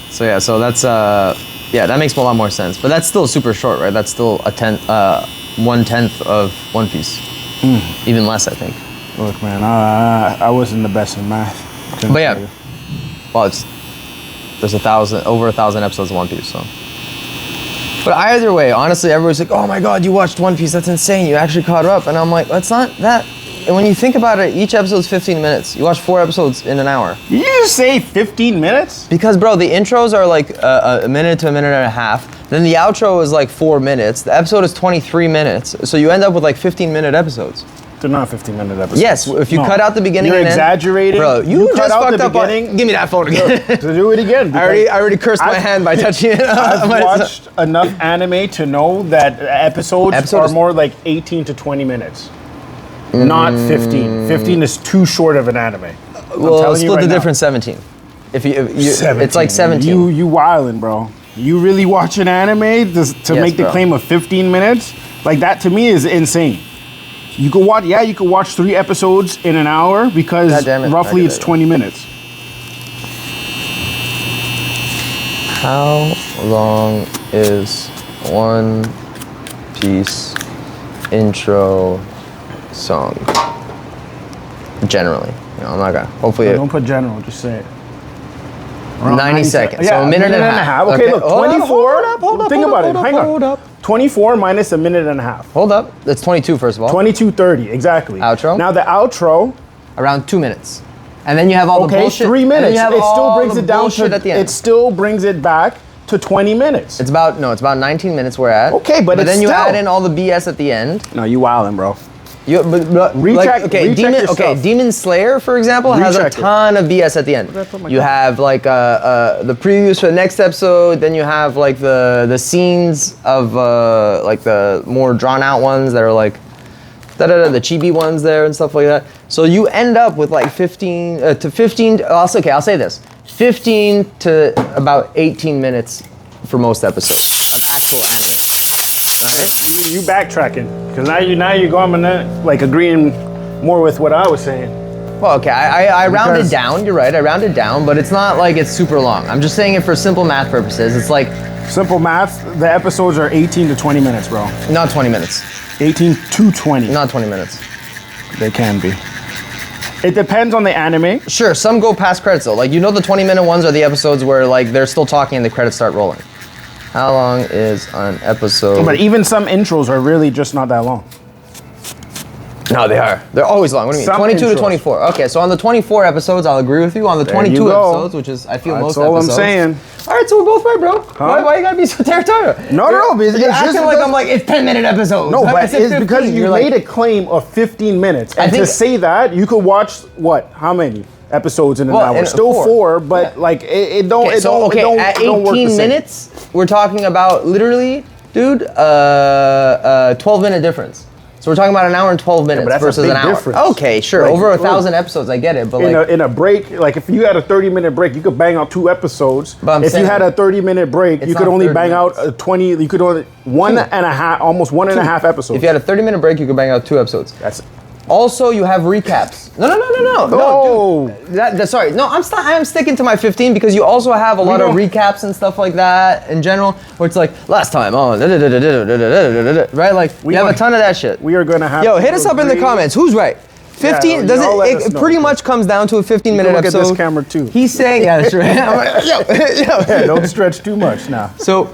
[SPEAKER 2] So yeah, so that's that makes a lot more sense. But that's still super short, right? That's still a 1/10 of One Piece, even less, I think.
[SPEAKER 1] Look, man, I wasn't the best in math.
[SPEAKER 2] But yeah, well, there's over 1,000 episodes of One Piece, so. But either way, honestly, everyone's like, "Oh my God, you watched One Piece? That's insane! You actually caught up." And I'm like, "That's not that." And when you think about it, each episode's 15 minutes. You watch 4 episodes in an hour.
[SPEAKER 1] Did you just say 15 minutes?
[SPEAKER 2] Because, bro, the intros are like a minute to a minute and a half. Then the outro is like 4 minutes. The episode is 23 minutes. So you end up with like 15-minute episodes.
[SPEAKER 1] They're not 15-minute episodes.
[SPEAKER 2] Yes, if you cut out the beginning
[SPEAKER 1] You're
[SPEAKER 2] and end.
[SPEAKER 1] exaggerating.
[SPEAKER 2] Bro, you
[SPEAKER 1] cut
[SPEAKER 2] just
[SPEAKER 1] out
[SPEAKER 2] fucked
[SPEAKER 1] the
[SPEAKER 2] up
[SPEAKER 1] beginning.
[SPEAKER 2] on. Give me that phone again.
[SPEAKER 1] To do it again.
[SPEAKER 2] I already cursed my hand by touching it.
[SPEAKER 1] I've watched enough anime to know that episodes are more like 18 to 20 minutes. Not 15. 15 is too short of an anime.
[SPEAKER 2] Well, split the difference, 17. If you 17. It's like 17.
[SPEAKER 1] You wildin', bro. You really watch an anime to make the claim of 15 minutes? Like, that to me is insane. You could watch 3 episodes in an hour because roughly it's 20 minutes.
[SPEAKER 2] How long is One Piece intro song? Generally, I'm not gonna. Hopefully,
[SPEAKER 1] don't put general. Just say it.
[SPEAKER 2] 90 seconds. Yeah, so a minute and a half.
[SPEAKER 1] Okay, look, 24.
[SPEAKER 2] Hold up.
[SPEAKER 1] Think about it. Hang on. 24 minus a minute and a half.
[SPEAKER 2] Hold up. That's 22, first of all.
[SPEAKER 1] 22:30, exactly.
[SPEAKER 2] Outro.
[SPEAKER 1] Now the outro.
[SPEAKER 2] Around 2 minutes. And then you have all the bullshit.
[SPEAKER 1] 3 minutes.
[SPEAKER 2] It
[SPEAKER 1] still brings it down
[SPEAKER 2] at the end.
[SPEAKER 1] It still brings it back to 20 minutes.
[SPEAKER 2] It's about 19 minutes we're at.
[SPEAKER 1] Okay, but
[SPEAKER 2] then you add in all the BS at the end.
[SPEAKER 1] No, you wildin', bro.
[SPEAKER 2] Demon Slayer, for example, has a ton of BS at the end. You have like the previews for the next episode, then you have like the scenes of like the more drawn out ones that are like the chibi ones there and stuff like that. So you end up with like 15 to 15. I'll say this: 15 to about 18 minutes for most episodes of actual anime.
[SPEAKER 1] You backtracking because now you're going like agreeing more with what I was saying.
[SPEAKER 2] Well, okay, I rounded down. You're right, I rounded down, but it's not like it's super long. I'm just saying it for simple math purposes. It's like
[SPEAKER 1] simple math. The episodes are 18 to 20 minutes, bro.
[SPEAKER 2] Not 20 minutes.
[SPEAKER 1] 18 to 20.
[SPEAKER 2] Not 20 minutes.
[SPEAKER 1] They can be. It depends on the anime.
[SPEAKER 2] Sure, some go past credits though. Like, the 20-minute ones are the episodes where like they're still talking and the credits start rolling. How long is an episode?
[SPEAKER 1] But even some intros are really just not that long.
[SPEAKER 2] No, they are. They're always long. What do you mean? 22 to 24. Okay, so on the 24 episodes, I'll agree with you. On the 22 episodes, which is, I feel, most episodes.
[SPEAKER 1] That's all I'm saying.
[SPEAKER 2] All right, so we're both right, bro. Huh? Why you gotta be so territorial?
[SPEAKER 1] No. It's
[SPEAKER 2] you're acting like I'm like, it's 10-minute episodes.
[SPEAKER 1] No, but it's because you made a claim of 15 minutes. And to say that, you could watch, how many episoed in an hour? Still 4, but like, it don't
[SPEAKER 2] at
[SPEAKER 1] work the
[SPEAKER 2] 18
[SPEAKER 1] same.
[SPEAKER 2] minutes, we're talking about literally, dude, 12-minute difference. So we're talking about an hour and 12 minutes versus an hour. Difference. Okay, sure. Like, over 1,000 episodes, I get it. But
[SPEAKER 1] in a break, like if you had a 30-minute break, you could bang out 2 episodes. But if you had a 30-minute break, you could only bang out 20. You could only almost one and a half episodes.
[SPEAKER 2] If you had a 30-minute break, you could bang out 2 episodes. Also, you have recaps. No. Sorry. No, I'm sticking to my 15 because you also have a lot of recaps and stuff like that in general, where it's like last time on, right? Like you have a ton of that shit.
[SPEAKER 1] We are gonna have.
[SPEAKER 2] Yo, hit us up in the comments. Who's right? 15
[SPEAKER 1] Yeah,
[SPEAKER 2] doesn't
[SPEAKER 1] y'all let
[SPEAKER 2] it,
[SPEAKER 1] us
[SPEAKER 2] it
[SPEAKER 1] know.
[SPEAKER 2] pretty much comes down to a 15-minute
[SPEAKER 1] Look at
[SPEAKER 2] episode.
[SPEAKER 1] this camera too.
[SPEAKER 2] He's saying, yeah, that's right. I'm like, yo.
[SPEAKER 1] Yeah, don't stretch too much now.
[SPEAKER 2] So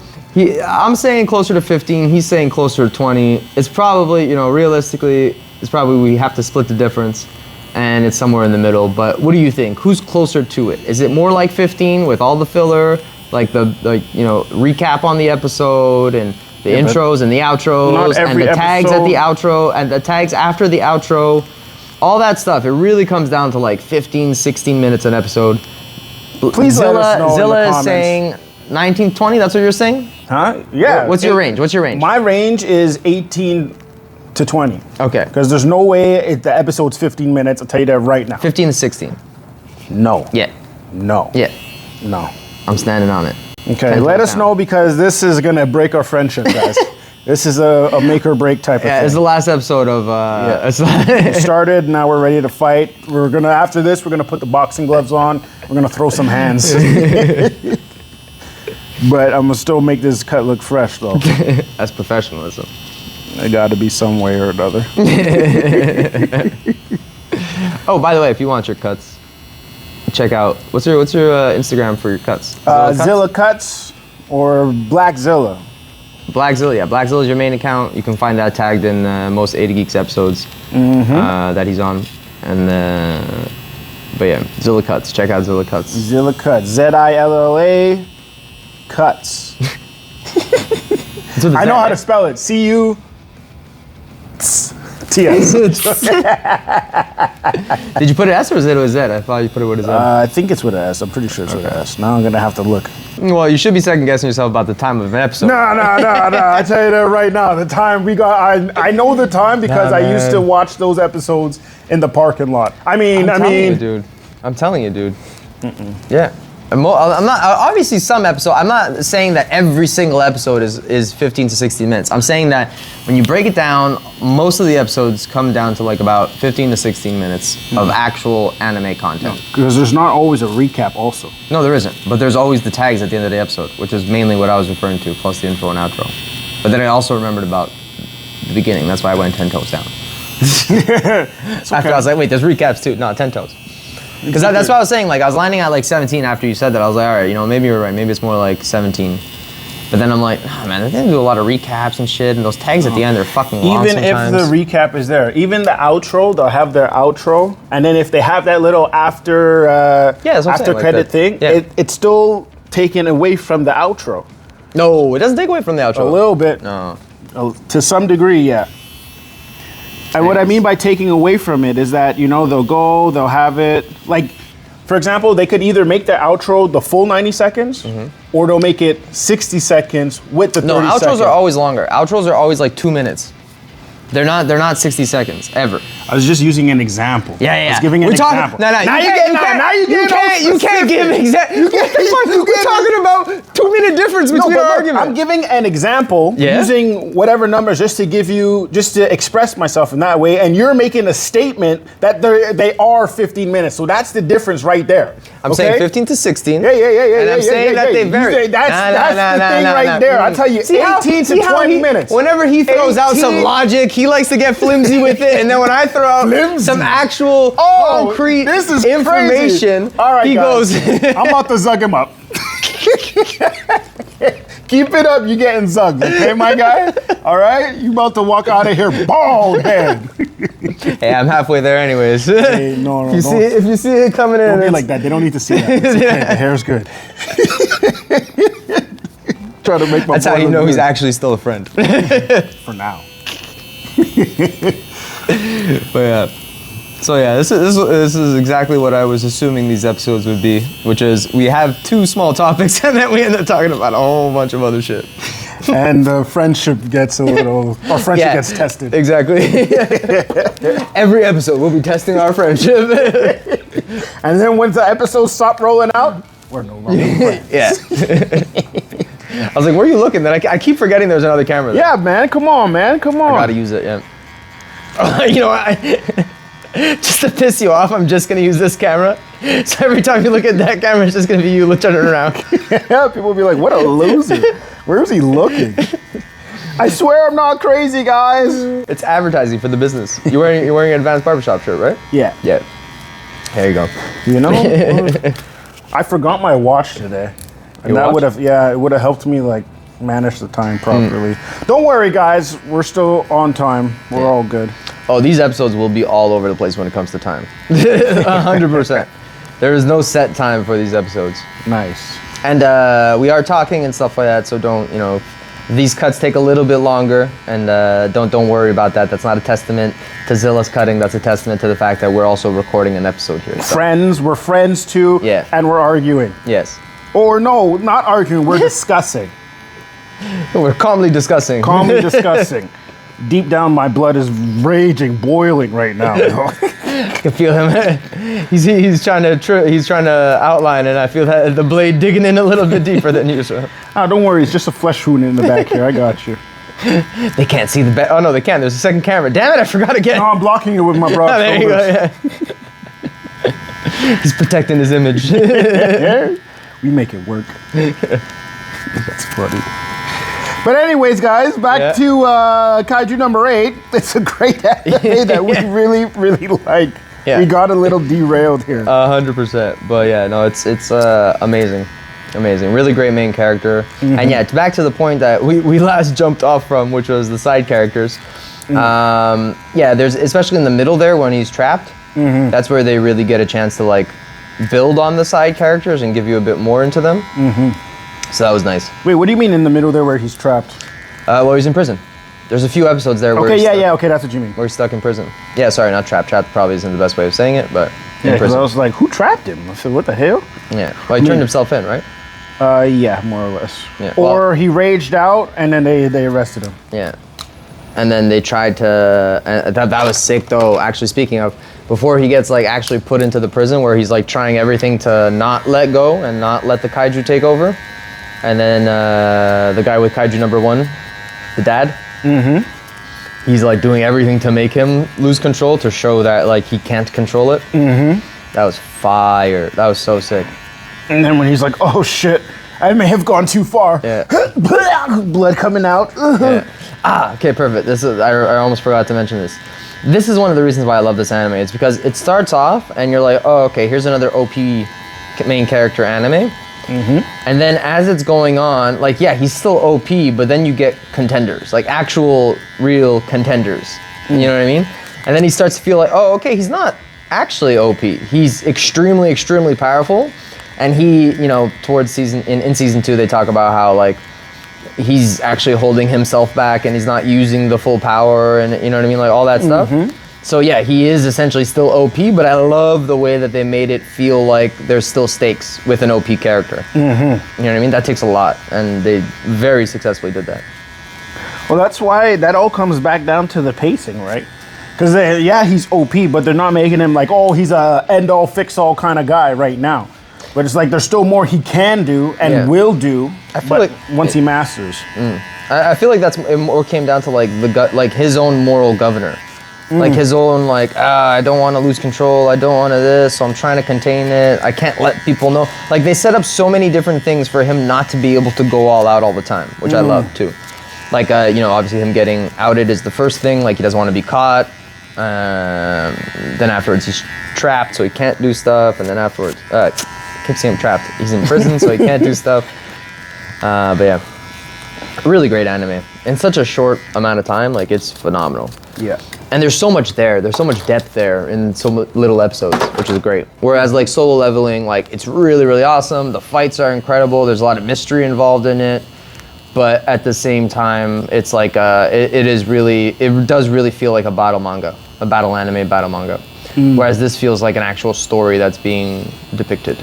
[SPEAKER 2] I'm saying closer to 15. He's saying closer to 20. It's probably, you know, realistically, it's probably we have to split the difference, and it's somewhere in the middle. But what do you think? Who's closer to it? Is it more like 15 with all the filler, like the you know, recap on the episode and the intros and the outros and the tags at the outro and the tags after the outro, all that stuff? It really comes down to like 15, 16 minutes an episode.
[SPEAKER 1] Please let us know in the
[SPEAKER 2] Zilla is
[SPEAKER 1] comments.
[SPEAKER 2] saying 19, 20. That's what you're saying?
[SPEAKER 1] Huh? Yeah.
[SPEAKER 2] What's your range? What's your range?
[SPEAKER 1] My range is 18 to 20.
[SPEAKER 2] Okay.
[SPEAKER 1] Because there's no way the episode's 15 minutes. I'll tell you that right now.
[SPEAKER 2] 15 to 16.
[SPEAKER 1] No.
[SPEAKER 2] Yeah.
[SPEAKER 1] No.
[SPEAKER 2] Yeah.
[SPEAKER 1] No.
[SPEAKER 2] I'm standing on it.
[SPEAKER 1] Okay, let us know because this is gonna break our friendship, guys. This is a make or break type of thing.
[SPEAKER 2] It's the last episode of.
[SPEAKER 1] We started, now we're ready to fight. After this, we're gonna put the boxing gloves on. We're gonna throw some hands. But I'm gonna still make this cut look fresh, though.
[SPEAKER 2] That's professionalism.
[SPEAKER 1] It got to be some way or another.
[SPEAKER 2] Oh, by the way, if you want your cuts, check out what's your Instagram for your cuts?
[SPEAKER 1] Zilla Cutz or Black Zilla.
[SPEAKER 2] Black Zilla, yeah. Black Zilla is your main account. You can find that tagged in most 80 Geeks episodes that he's on. And but yeah, Zilla Cutz. Check out Zilla Cutz.
[SPEAKER 1] Zilla Cutz. Zilla Cutz. I know how to spell it. C-U-T-S.
[SPEAKER 2] Did you put an S or was it with a Z? I thought you put it with a Z.
[SPEAKER 1] I think it's with an S. I'm pretty sure it's with an S. Now I'm gonna have to look.
[SPEAKER 2] Well, you should be second guessing yourself about the time of an episode.
[SPEAKER 1] No. I tell you that right now. The time we got, I know the time because I used to watch those episodes in the parking lot. I mean,
[SPEAKER 2] dude. I'm telling you, dude. Yeah. I'm not, obviously some episode, I'm not saying that every single episode is 15 to 16 minutes. I'm saying that when you break it down, most of the episodes come down to like about 15 to 16 minutes of actual anime content.
[SPEAKER 1] Because there's not always a recap also.
[SPEAKER 2] No, there isn't. But there's always the tags at the end of the episode, which is mainly what I was referring to, plus the intro and outro. But then I also remembered about the beginning. That's why I went 10 toes down. After I was like, wait, there's recaps too. No, 10 toes. Because that's what I was saying. Like, I was landing at like 17 after you said that. I was like, all right, you know, maybe you're right. Maybe it's more like 17. But then I'm like, oh, man, they do a lot of recaps and shit, and those tags at the end are fucking long
[SPEAKER 1] Even
[SPEAKER 2] sometimes.
[SPEAKER 1] if the recap is there, even the outro, they'll have their outro, and then if they have that little after
[SPEAKER 2] that's what I'm saying,
[SPEAKER 1] credit
[SPEAKER 2] like
[SPEAKER 1] thing, it's still taken away from the outro.
[SPEAKER 2] No, it doesn't take away from the outro.
[SPEAKER 1] A little bit.
[SPEAKER 2] No.
[SPEAKER 1] To some degree, yeah. And what I mean by taking away from it is that, you know, they'll have it, like, for example, they could either make the outro the full 90 seconds, or they'll make it 60 seconds with the 30 seconds.
[SPEAKER 2] No, outros are always longer. Outros are always like 2 minutes. They're not 60 seconds, ever.
[SPEAKER 1] I was just using an example.
[SPEAKER 2] Yeah.
[SPEAKER 1] I was giving an example.
[SPEAKER 2] No,
[SPEAKER 1] Now you
[SPEAKER 2] can't give an example. We're talking about 2 minute difference between our argument.
[SPEAKER 1] I'm giving an example using whatever numbers just to express myself in that way, and you're making a statement that they are 15 minutes. So that's the difference right there.
[SPEAKER 2] I'm saying 15 to 16.
[SPEAKER 1] Yeah.
[SPEAKER 2] And I'm saying that they vary.
[SPEAKER 1] That's the thing right there. I tell you, 18 to 20 minutes.
[SPEAKER 2] Whenever he throws out some logic, he likes to get flimsy with it, and then when I throw out some actual concrete information,
[SPEAKER 1] crazy. All right,
[SPEAKER 2] he
[SPEAKER 1] guys.
[SPEAKER 2] goes.
[SPEAKER 1] I'm about to zug him up. Keep it up, you getting zugged, okay, my guy? All right, you about to walk out of here bald head.
[SPEAKER 2] Hey, I'm halfway there, anyways.
[SPEAKER 1] Hey, no,
[SPEAKER 2] if you see it coming in,
[SPEAKER 1] don't be like that. They don't need to see that. It's okay. The hair's good. Try to make my.
[SPEAKER 2] That's how you know he's actually still a friend.
[SPEAKER 1] For now.
[SPEAKER 2] But yeah. So yeah, this is exactly what I was assuming these episodes would be, which is we have 2 small topics and then we end up talking about a whole bunch of other shit.
[SPEAKER 1] And the friendship gets gets tested.
[SPEAKER 2] Exactly. Every episode we'll be testing our friendship.
[SPEAKER 1] And then once the episodes stop rolling out, we're no longer friends.
[SPEAKER 2] Yeah. I was like, where are you looking? Then I keep forgetting there's another camera there.
[SPEAKER 1] Yeah, man, come on.
[SPEAKER 2] I gotta use it, yeah. You know what? Just to piss you off, I'm just gonna use this camera. So every time you look at that camera, it's just gonna be you turning around.
[SPEAKER 1] Yeah, people will be like, what a loser. Where is he looking? I swear I'm not crazy, guys.
[SPEAKER 2] It's advertising for the business. You're wearing an Advanced Barbershop shirt, right?
[SPEAKER 1] Yeah.
[SPEAKER 2] Yeah. There you go.
[SPEAKER 1] You know, I forgot my watch today, and that would have it would have helped me like manage the time properly. Don't worry, guys. We're still on time. We're all good.
[SPEAKER 2] Oh, these episodes will be all over the place when it comes to time. 100%. There is no set time for these episodes.
[SPEAKER 1] Nice.
[SPEAKER 2] And we are talking and stuff like that, so don't, these cuts take a little bit longer, and don't worry about that. That's not a testament to Zila's cutting. That's a testament to the fact that we're also recording an episode here. So.
[SPEAKER 1] We're friends too, and we're arguing.
[SPEAKER 2] Yes.
[SPEAKER 1] Or no, not arguing, we're discussing.
[SPEAKER 2] We're calmly discussing.
[SPEAKER 1] Calmly discussing. Deep down, my blood is raging, boiling right now.
[SPEAKER 2] I can feel him. He's trying to outline, and I feel that the blade digging in a little bit deeper than usual.
[SPEAKER 1] Oh, don't worry, it's just a flesh wound in the back here. I got you.
[SPEAKER 2] They can't see the back. Oh no, they can. There's a second camera. Damn it! I forgot again.
[SPEAKER 1] No, I'm blocking it with my broad
[SPEAKER 2] there
[SPEAKER 1] shoulders.
[SPEAKER 2] You go, yeah. He's protecting his image.
[SPEAKER 1] We make it work. That's funny. But anyways, guys, back to Kaiju No.8. It's a great anime that we really, really like. Yeah. We got a little derailed here.
[SPEAKER 2] 100%. But yeah, no, it's amazing. Amazing. Really great main character. And yeah, it's back to the point that we last jumped off from, which was the side characters. Yeah, there's, especially in the middle there when he's trapped, that's where they really get a chance to like build on the side characters and give you a bit more into them. So that was nice.
[SPEAKER 1] Wait, what do you mean in the middle there where he's trapped?
[SPEAKER 2] Well, he's in prison. There's a few episodes there where
[SPEAKER 1] okay, that's what you mean.
[SPEAKER 2] Where he's stuck in prison. Yeah, sorry, not trapped. Trapped probably isn't the best way of saying it, but
[SPEAKER 1] in prison. I was like, who trapped him? I said, what the hell?
[SPEAKER 2] Yeah, well, he turned himself in, right?
[SPEAKER 1] Yeah, more or less.
[SPEAKER 2] Yeah,
[SPEAKER 1] or he raged out and then they arrested him.
[SPEAKER 2] Yeah. And then they tried to, that was sick though, actually speaking of, before he gets like actually put into the prison where he's like trying everything to not let go and not let the kaiju take over. And then the guy with Kaiju No.1, the dad, he's like doing everything to make him lose control to show that like he can't control it. That was fire. That was so sick.
[SPEAKER 1] And then when he's like, oh shit, I may have gone too far.
[SPEAKER 2] Yeah.
[SPEAKER 1] Blood coming out.
[SPEAKER 2] Yeah. Okay, perfect. This is, I almost forgot to mention this. This is one of the reasons why I love this anime. It's because it starts off and you're like, oh, okay, here's another OP main character anime. And then as it's going on, like, yeah, he's still OP, but then you get contenders, like actual real contenders. You know what I mean? And then he starts to feel like, oh, okay, he's not actually OP. He's extremely, extremely powerful. And he, you know, towards in season 2, they talk about how like he's actually holding himself back and he's not using the full power and you know what I mean, like all that stuff. So yeah, he is essentially still OP, but I love the way that they made it feel like there's still stakes with an OP character. You know what I mean? That takes a lot, and they very successfully did that.
[SPEAKER 1] Well, that's why that all comes back down to the pacing, right? Because yeah, he's OP, but they're not making him like, oh, he's a end-all, fix-all kind of guy right now. But it's like there's still more he can do and will do, but once he masters.
[SPEAKER 2] I feel like that's it more came down to like like his own moral governor. Like his own, like, I don't want to lose control, I don't want to this, so I'm trying to contain it, I can't let people know. Like, they set up so many different things for him not to be able to go all out all the time, which I love, too. Like, you know, obviously him getting outed is the first thing, like, he doesn't want to be caught. Then afterwards, he's trapped, so he can't do stuff, and then afterwards, I keep saying him trapped. He's in prison, so he can't do stuff. But yeah, really great anime. In such a short amount of time, like, it's phenomenal.
[SPEAKER 1] Yeah.
[SPEAKER 2] And there's so much there. There's so much depth there in so little episodes, which is great. Whereas like Solo Leveling, like it's really, really awesome. The fights are incredible. There's a lot of mystery involved in it. But at the same time, it's like, it does really feel like a battle manga, a battle anime, battle manga. Whereas this feels like an actual story that's being depicted.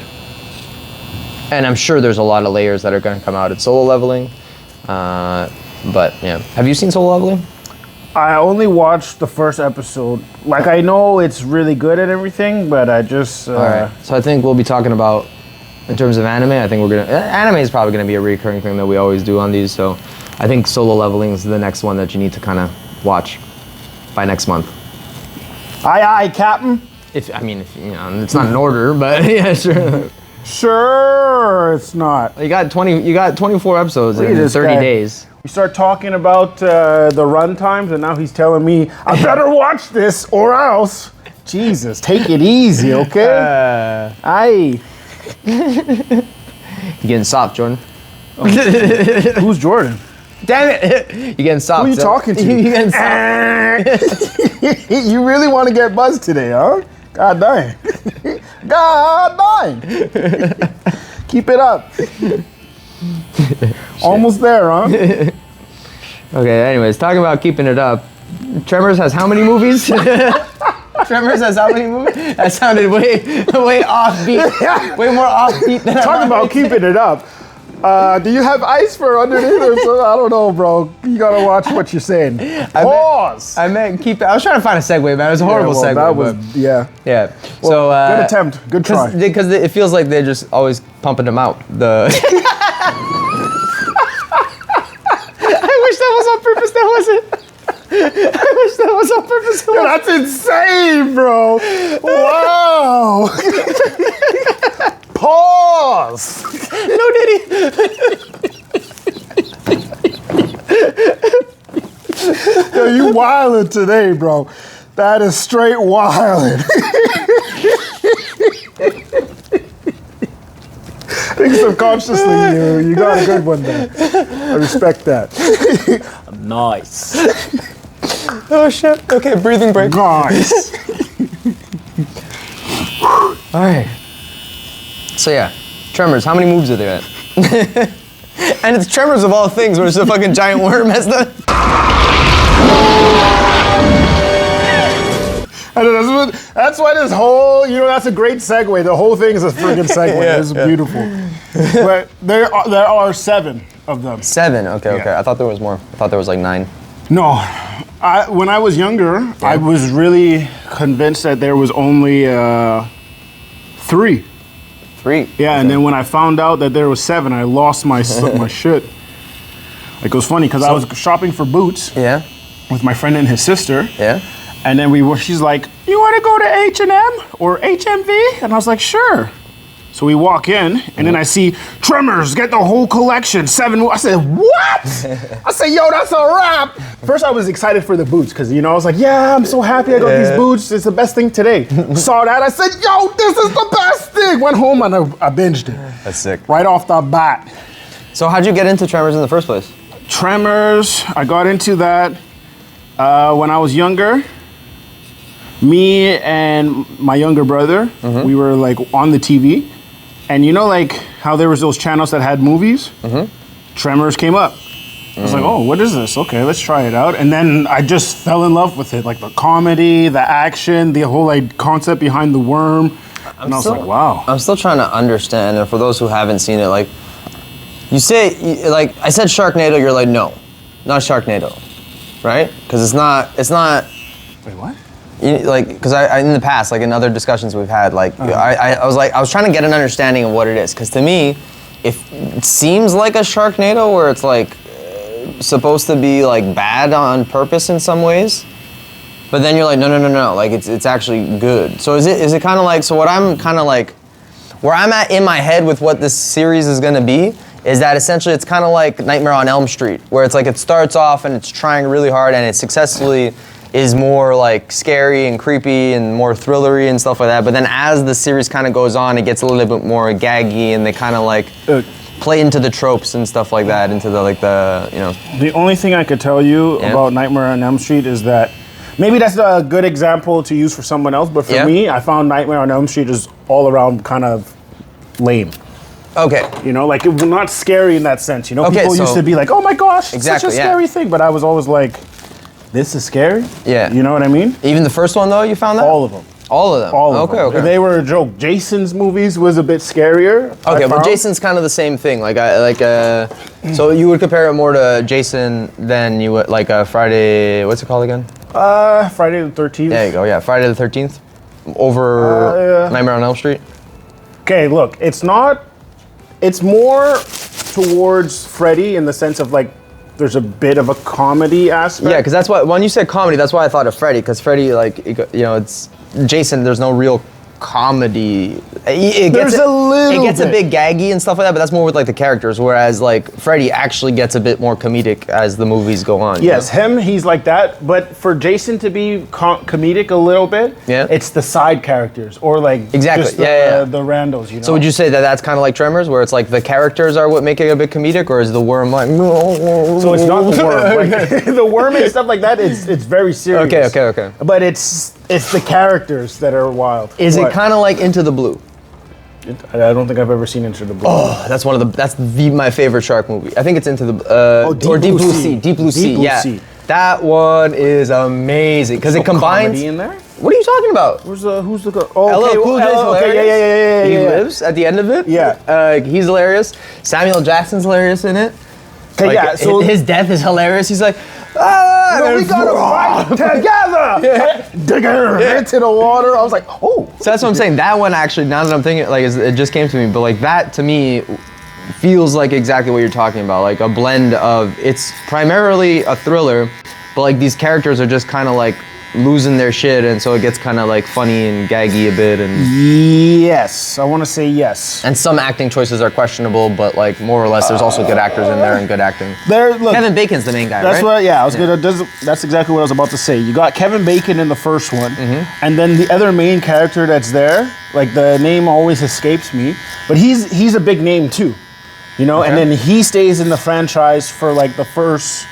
[SPEAKER 2] And I'm sure there's a lot of layers that are gonna come out at Solo Leveling. But yeah, have you seen Solo Leveling?
[SPEAKER 1] I only watched the first episode. Like, I know it's really good and everything, but I just...
[SPEAKER 2] All right. So I think we'll be talking about, in terms of anime, I think anime is probably going to be a recurring thing that we always do on these, so I think Solo Leveling is the next one that you need to kind of watch by next month.
[SPEAKER 1] Aye, aye, Captain.
[SPEAKER 2] If you know, it's not in order, but yeah, sure.
[SPEAKER 1] Sure, it's not.
[SPEAKER 2] You got 24 episodes in
[SPEAKER 1] this
[SPEAKER 2] 30
[SPEAKER 1] guy.
[SPEAKER 2] days.
[SPEAKER 1] We start talking about the run times, and now he's telling me I better watch this or else. Jesus, take it easy, okay? Aye.
[SPEAKER 2] You getting soft, Jordan?
[SPEAKER 1] Who's Jordan?
[SPEAKER 2] Damn it! You getting soft?
[SPEAKER 1] Who are you talking to?
[SPEAKER 2] You getting soft?
[SPEAKER 1] You really want to get buzzed today, huh? God dang. God dang. Keep it up. Almost there, huh?
[SPEAKER 2] Okay, anyways, talking about keeping it up. Tremors has how many movies? Tremors has how many movies? That sounded way offbeat. Way more offbeat than
[SPEAKER 1] Talk about keeping it up. Do you have ice for underneath or so? I don't know, bro. You gotta watch what you're saying. Pause.
[SPEAKER 2] I meant keep it. I was trying to find a segue, man. It was a horrible segue.
[SPEAKER 1] That was,
[SPEAKER 2] yeah.
[SPEAKER 1] Well, good attempt. Good try.
[SPEAKER 2] Because it feels like they're just always pumping them out. I wish that was on purpose. That wasn't. I wish that was on purpose.
[SPEAKER 1] Yo, that's insane, bro. Wow. Pause.
[SPEAKER 2] No, did he?
[SPEAKER 1] Yo, you wildin' today, bro. That is straight wildin'. I think subconsciously you got a good one there. I respect that. Nice.
[SPEAKER 2] Oh shit. Okay, breathing break.
[SPEAKER 1] Nice.
[SPEAKER 2] All right. So yeah, Tremors. How many moves are there at? And it's Tremors of all things, where it's a fucking giant worm has the.
[SPEAKER 1] That's why this whole, that's a great segue. The whole thing is a friggin' segue. It's beautiful. But there are 7 of them.
[SPEAKER 2] 7. Okay. I thought there was more. I thought there was like 9.
[SPEAKER 1] No, when I was younger, I was really convinced that there was only 3.
[SPEAKER 2] 3.
[SPEAKER 1] Yeah, and then when I found out that there was 7, I lost my shit. Like, it was funny because I was shopping for boots.
[SPEAKER 2] Yeah.
[SPEAKER 1] With my friend and his sister.
[SPEAKER 2] Yeah.
[SPEAKER 1] And then she's like, "You want to go to H&M or HMV?" And I was like, "Sure." So we walk in, and then I see Tremors, get the whole collection, 7. I said, "What?" I said, "Yo, that's a wrap." First, I was excited for the boots, because, I was like, "Yeah, I'm so happy I got these boots. It's the best thing today." Saw that, I said, "Yo, this is the best thing." Went home, and I binged it.
[SPEAKER 2] That's sick.
[SPEAKER 1] Right off the bat.
[SPEAKER 2] So how'd you get into Tremors in the first place?
[SPEAKER 1] Tremors, I got into that when I was younger. Me and my younger brother, we were like on the TV, and like how there was those channels that had movies? Tremors came up. I was like, "Oh, what is this? Okay, let's try it out." And then I just fell in love with it, like the comedy, the action, the whole concept behind the worm. And I was like, wow.
[SPEAKER 2] I'm still trying to understand, and for those who haven't seen it, like, you say, like, I said Sharknado, you're like, no, not Sharknado, right? Because it's not.
[SPEAKER 1] Wait, what?
[SPEAKER 2] Because I in the past, like in other discussions we've had, like I was trying to get an understanding of what it is, because to me, it seems like a Sharknado where it's like supposed to be like bad on purpose in some ways, but then you're like no, like it's actually good. So is it kind of like, so what I'm kind of like, where I'm at in my head with what this series is gonna be is that essentially it's kind of like Nightmare on Elm Street, where it's like it starts off and it's trying really hard and it successfully is more like scary and creepy and more thrillery and stuff like that. But then as the series kind of goes on, it gets a little bit more gaggy and they kind of like play into the tropes and stuff like that, into the
[SPEAKER 1] The only thing I could tell you about Nightmare on Elm Street is that maybe that's a good example to use for someone else, but for me, I found Nightmare on Elm Street is all around kind of lame.
[SPEAKER 2] Okay.
[SPEAKER 1] Like it was not scary in that sense. People used to be like, "Oh my gosh, it's such a scary thing," but I was always like, "This is scary?"
[SPEAKER 2] Yeah.
[SPEAKER 1] You know what I mean?
[SPEAKER 2] Even the first one though, you found that?
[SPEAKER 1] All of them.
[SPEAKER 2] All of them?
[SPEAKER 1] All of them.
[SPEAKER 2] Okay.
[SPEAKER 1] They were a joke. Jason's movies was a bit scarier.
[SPEAKER 2] Okay, but Jason's kind of the same thing. So you would compare it more to Jason than you would like Friday, what's it called again?
[SPEAKER 1] Friday the 13th.
[SPEAKER 2] There you go, yeah. Friday the 13th over Nightmare on Elm Street.
[SPEAKER 1] Okay, look, it's more towards Freddy in the sense of like, there's a bit of a comedy aspect.
[SPEAKER 2] Yeah, because that's why, when you said comedy, that's why I thought of Freddy, because Freddy, it's Jason, there's no real comedy. It gets a bit gaggy and stuff like that, but that's more with like the characters. Whereas like Freddy actually gets a bit more comedic as the movies go on.
[SPEAKER 1] Yes, him, he's like that. But for Jason to be comedic a little bit, it's the side characters or like just the randos. You know.
[SPEAKER 2] So would you say that that's kind of like Tremors, where it's like the characters are what make it a bit comedic, or is the worm like?
[SPEAKER 1] So it's not the worm. Like, the worm and stuff like that. It's very serious.
[SPEAKER 2] Okay.
[SPEAKER 1] But it's the characters that are wild.
[SPEAKER 2] Is it kind of like Into the Blue?
[SPEAKER 1] I don't think I've ever seen Into the Blue.
[SPEAKER 2] Oh, that's my favorite shark movie. I think it's Into the Deep Blue Sea. Deep Blue Sea. That one is amazing because it combines.
[SPEAKER 1] Comedy in there?
[SPEAKER 2] What are you talking about?
[SPEAKER 1] Who's the?
[SPEAKER 2] LL Cool J's hilarious.
[SPEAKER 1] Yeah.
[SPEAKER 2] He lives at the end of it.
[SPEAKER 1] Yeah.
[SPEAKER 2] He's hilarious. Samuel Jackson's hilarious in it.
[SPEAKER 1] Okay,
[SPEAKER 2] so his death is hilarious. He's like,
[SPEAKER 1] we gotta fight together. Into the water. I was like, oh.
[SPEAKER 2] So that's what I'm saying. That one actually, now that I'm thinking, like it just came to me. But like that to me feels like exactly what you're talking about. Like a blend of, it's primarily a thriller, but like these characters are just kind of like losing their shit, and so it gets kind of like funny and gaggy a bit. And
[SPEAKER 1] yes, I want to say yes.
[SPEAKER 2] And some acting choices are questionable, but like more or less, there's also good actors in there and good acting.
[SPEAKER 1] Look,
[SPEAKER 2] Kevin Bacon's the main guy,
[SPEAKER 1] that's
[SPEAKER 2] right?
[SPEAKER 1] That's exactly what I was about to say. You got Kevin Bacon in the first one, and then the other main character that's there, like the name always escapes me, but he's a big name too, you know. And then he stays in the franchise for like the first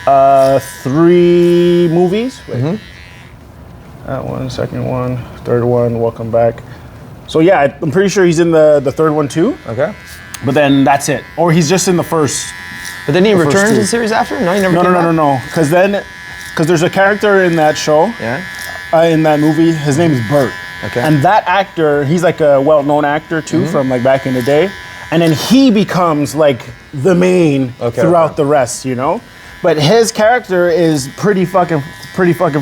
[SPEAKER 1] 3 movies. Wait. That one, second one, third one, welcome back. So yeah, I'm pretty sure he's in the third one too.
[SPEAKER 2] Okay.
[SPEAKER 1] But then that's it. Or he's just in the first.
[SPEAKER 2] But then he returns in the series after? No, he never came back?
[SPEAKER 1] No. Because there's a character in that show, in that movie, his name is Bert.
[SPEAKER 2] Okay.
[SPEAKER 1] And that actor, he's like a well-known actor too from like back in the day. And then he becomes like the main throughout the rest, you know? But his character is pretty fucking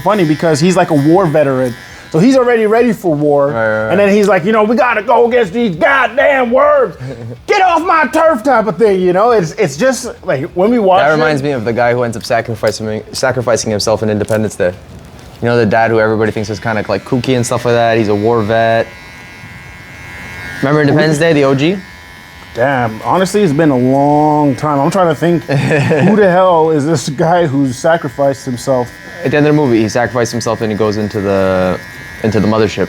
[SPEAKER 1] funny because he's like a war veteran. So he's already ready for war. Right. And then he's like, you know, we gotta go against these goddamn worms. Get off my turf type of thing, you know? It's just like when we watch
[SPEAKER 2] that reminds me of the guy who ends up sacrificing himself in Independence Day. You know, the dad who everybody thinks is kind of like kooky and stuff like that. He's a war vet. Remember Independence Day, the OG?
[SPEAKER 1] Damn, honestly, it's been a long time. I'm trying to think, who the hell is this guy who's sacrificed himself?
[SPEAKER 2] At the end of the movie, he sacrificed himself and he goes into the mothership,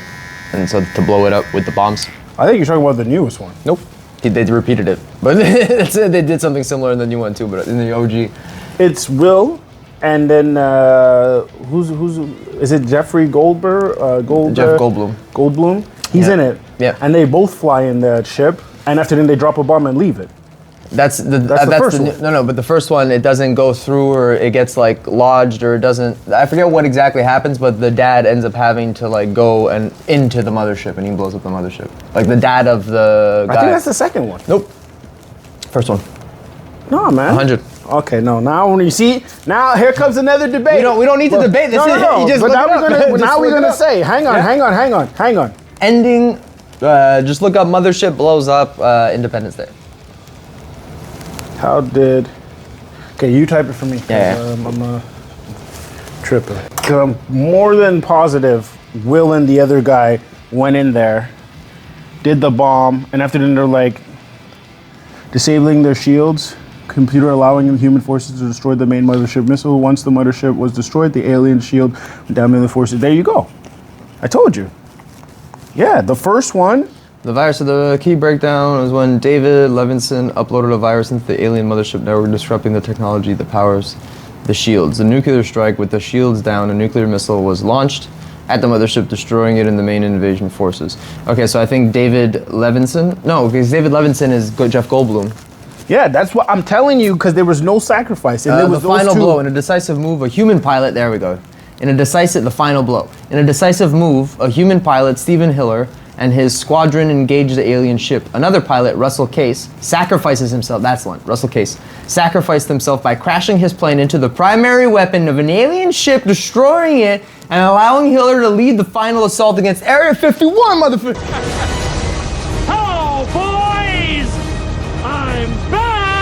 [SPEAKER 2] and so to blow it up with the bombs.
[SPEAKER 1] I think you're talking about the newest one.
[SPEAKER 2] Nope, they repeated it, but they did something similar in the new one too. But in the OG,
[SPEAKER 1] it's Will, and then who's is it Jeffrey Goldberg?
[SPEAKER 2] Jeff Goldblum.
[SPEAKER 1] Goldblum. He's in it.
[SPEAKER 2] Yeah.
[SPEAKER 1] And they both fly in that ship. And after then, they drop a bomb and leave it.
[SPEAKER 2] That's the first one. No, but the first one, it doesn't go through, or it gets like lodged, or it doesn't. I forget what exactly happens, but the dad ends up having to like go and into the mothership, and he blows up the mothership. Like the dad of the guy.
[SPEAKER 1] I think that's the second one.
[SPEAKER 2] Nope. First one.
[SPEAKER 1] No, man.
[SPEAKER 2] 100.
[SPEAKER 1] Okay, no. Now when you see, now here comes another debate.
[SPEAKER 2] We don't need to debate this.
[SPEAKER 1] No.
[SPEAKER 2] Just
[SPEAKER 1] but now we're gonna say, hang on.
[SPEAKER 2] Ending. Just look up Mothership blows up Independence Day.
[SPEAKER 1] How did... Okay, you type it for me.
[SPEAKER 2] Yeah.
[SPEAKER 1] I'm tripping. I'm more than positive Will and the other guy went in there, did the bomb, and after then they're like disabling their shields, computer allowing the human forces to destroy the main mothership missile. Once the mothership was destroyed, the alien shield went down to the forces. There you go. I told you. Yeah, the first one.
[SPEAKER 2] The virus of the key breakdown was when David Levinson uploaded a virus into the alien mothership network, disrupting the technology that powers the shields. The nuclear strike with the shields down, a nuclear missile was launched at the mothership, destroying it in the main invasion forces. Okay, so I think David Levinson. No, because David Levinson is Jeff Goldblum.
[SPEAKER 1] Yeah, that's what I'm telling you, because there was no sacrifice. And there was
[SPEAKER 2] the final blow in a decisive move, a human pilot. There we go. The final blow. In a decisive move, a human pilot, Stephen Hiller, and his squadron engage the alien ship. Another pilot, Russell Case, sacrifices himself. That's the one. Russell Case sacrificed himself by crashing his plane into the primary weapon of an alien ship, destroying it, and allowing Hiller to lead the final assault against Area 51, motherfucker.
[SPEAKER 3] Hello, boys! I'm back!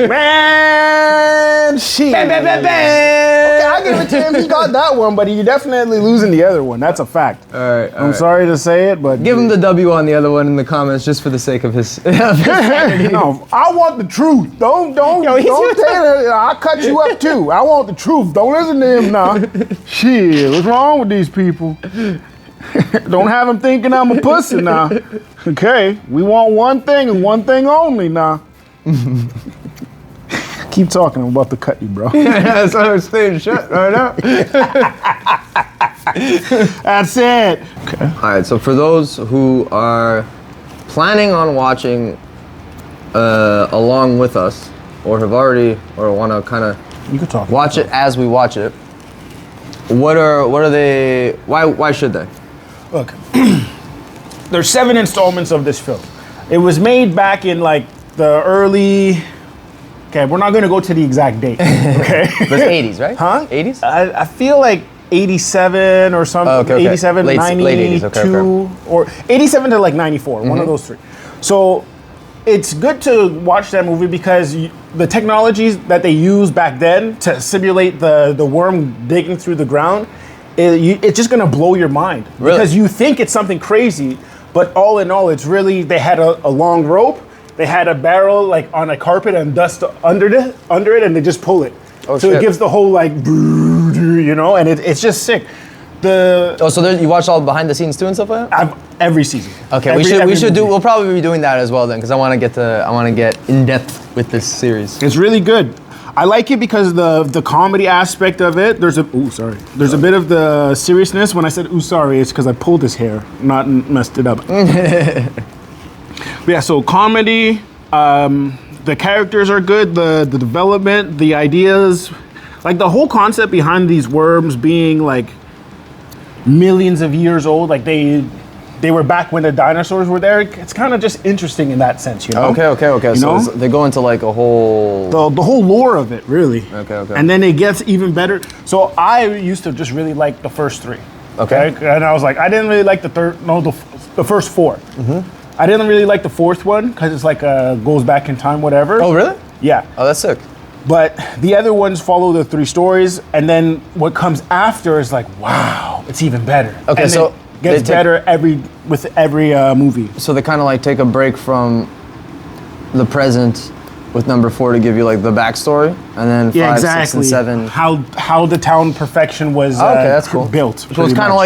[SPEAKER 1] Man! man, shit.
[SPEAKER 2] Bam, bam, bam, bam.
[SPEAKER 1] Okay, I give it to him. He got that one, but you're definitely losing the other one. That's a fact.
[SPEAKER 2] All right.
[SPEAKER 1] I'm sorry to say it, but
[SPEAKER 2] Give him the W on the other one in the comments just for the sake of his.
[SPEAKER 1] No, I want the truth. Don't say that. I'll cut you up too. I want the truth. Don't listen to him now. Shit, what's wrong with these people? Don't have him thinking I'm a pussy now. Okay, we want one thing and one thing only now. Keep talking. I'm about to cut you, bro.
[SPEAKER 2] That's what I'm saying. Shut right up.
[SPEAKER 1] That's it. Okay.
[SPEAKER 2] All right. So for those who are planning on watching along with us, or have already, or want to kind of
[SPEAKER 1] You can talk.
[SPEAKER 2] watch it as we watch it, what are they? Why should they?
[SPEAKER 1] Look, there's 7 installments of this film. It was made back in like the early. Okay, we're not going to go to the exact date. Okay.
[SPEAKER 2] It was 80s, right?
[SPEAKER 1] Huh?
[SPEAKER 2] 80s?
[SPEAKER 1] I feel like 87 or something.
[SPEAKER 2] Oh, okay.
[SPEAKER 1] 87,
[SPEAKER 2] Late
[SPEAKER 1] 92,
[SPEAKER 2] 80s, okay.
[SPEAKER 1] or 87 to like 94, one of those three. So it's good to watch that movie because the technologies that they used back then to simulate the worm digging through the ground, it's just going to blow your mind.
[SPEAKER 2] Really?
[SPEAKER 1] Because you think it's something crazy, but all in all, it's really, they had a long rope. They had a barrel like on a carpet and dust under it, and they just pull it.
[SPEAKER 2] Oh,
[SPEAKER 1] so
[SPEAKER 2] shit.
[SPEAKER 1] it gives the whole like, and it's just sick.
[SPEAKER 2] So you watched all behind the scenes too and stuff like that?
[SPEAKER 1] Every season.
[SPEAKER 2] Okay,
[SPEAKER 1] Every
[SPEAKER 2] we should do.
[SPEAKER 1] movie.
[SPEAKER 2] We'll probably be doing that as well then, because I want to get in depth with this series.
[SPEAKER 1] It's really good. I like it because the comedy aspect of it. There's a bit of the seriousness. When I said sorry, it's because I pulled his hair, not messed it up. But yeah, so comedy, the characters are good, the development, the ideas, like the whole concept behind these worms being like millions of years old, like they were back when the dinosaurs were there. It's kind of just interesting in that sense, you know?
[SPEAKER 2] Okay.
[SPEAKER 1] You
[SPEAKER 2] So
[SPEAKER 1] know?
[SPEAKER 2] they go into like a whole.
[SPEAKER 1] The whole lore of it, really.
[SPEAKER 2] Okay.
[SPEAKER 1] And then it gets even better. So I used to just really like the first 3.
[SPEAKER 2] Okay.
[SPEAKER 1] And I was like, I didn't really like the first 4. I didn't really like the 4th one because it's like goes back in time, whatever.
[SPEAKER 2] Oh really?
[SPEAKER 1] Yeah.
[SPEAKER 2] Oh, that's sick.
[SPEAKER 1] But the other ones follow the 3 stories, and then what comes after is like, wow, it's even better.
[SPEAKER 2] Okay,
[SPEAKER 1] and
[SPEAKER 2] so
[SPEAKER 1] it gets better with every movie.
[SPEAKER 2] So they kind of like take a break from the present with number 4 to give you like the backstory, and then 5, 6, and 7.
[SPEAKER 1] How the town perfection was
[SPEAKER 2] That's cool.
[SPEAKER 1] built.
[SPEAKER 2] So it's kind of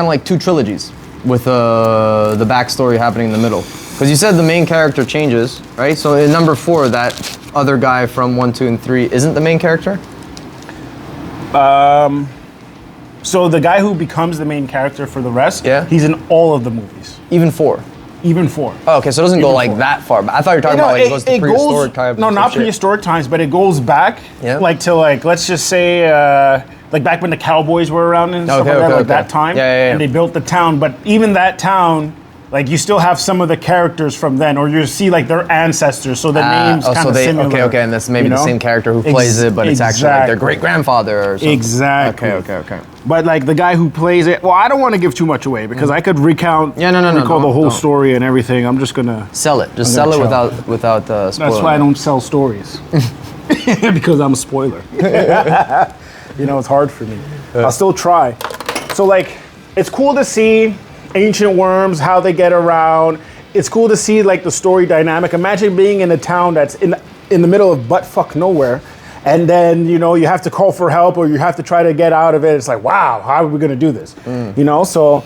[SPEAKER 2] like 2 trilogies with the backstory happening in the middle. Because you said the main character changes, right? So in number 4, that other guy from 1, 2, and 3 isn't the main character?
[SPEAKER 1] So the guy who becomes the main character for the rest, he's in all of the movies.
[SPEAKER 2] Even 4?
[SPEAKER 1] Even 4.
[SPEAKER 2] Oh, okay, so it doesn't go
[SPEAKER 1] Even
[SPEAKER 2] like
[SPEAKER 1] 4.
[SPEAKER 2] that far. I thought you were talking about like it goes to prehistoric times.
[SPEAKER 1] No, not prehistoric times, but it goes back like to like, let's just say like back when the cowboys were around and stuff like that, like that time.
[SPEAKER 2] Yeah.
[SPEAKER 1] And they built the town, but even that town, like you still have some of the characters from then, or you see like their ancestors, so the names kind of similar.
[SPEAKER 2] Okay, and that's maybe the same character who plays it, but it's actually like their great-grandfather or something.
[SPEAKER 1] Exactly.
[SPEAKER 2] Okay.
[SPEAKER 1] But like the guy who plays it, well, I don't want to give too much away because I could recount recall the whole story and everything. I'm just gonna
[SPEAKER 2] sell it. Just sell it without spoiling.
[SPEAKER 1] That's why I don't sell stories. Because I'm a spoiler. You know, it's hard for me. I'll still try. So like, it's cool to see ancient worms, how they get around. It's cool to see like the story dynamic. Imagine being in a town that's in the middle of butt-fuck nowhere, and then you know you have to call for help or you have to try to get out of it. It's like, wow, how are we gonna do this? You know, so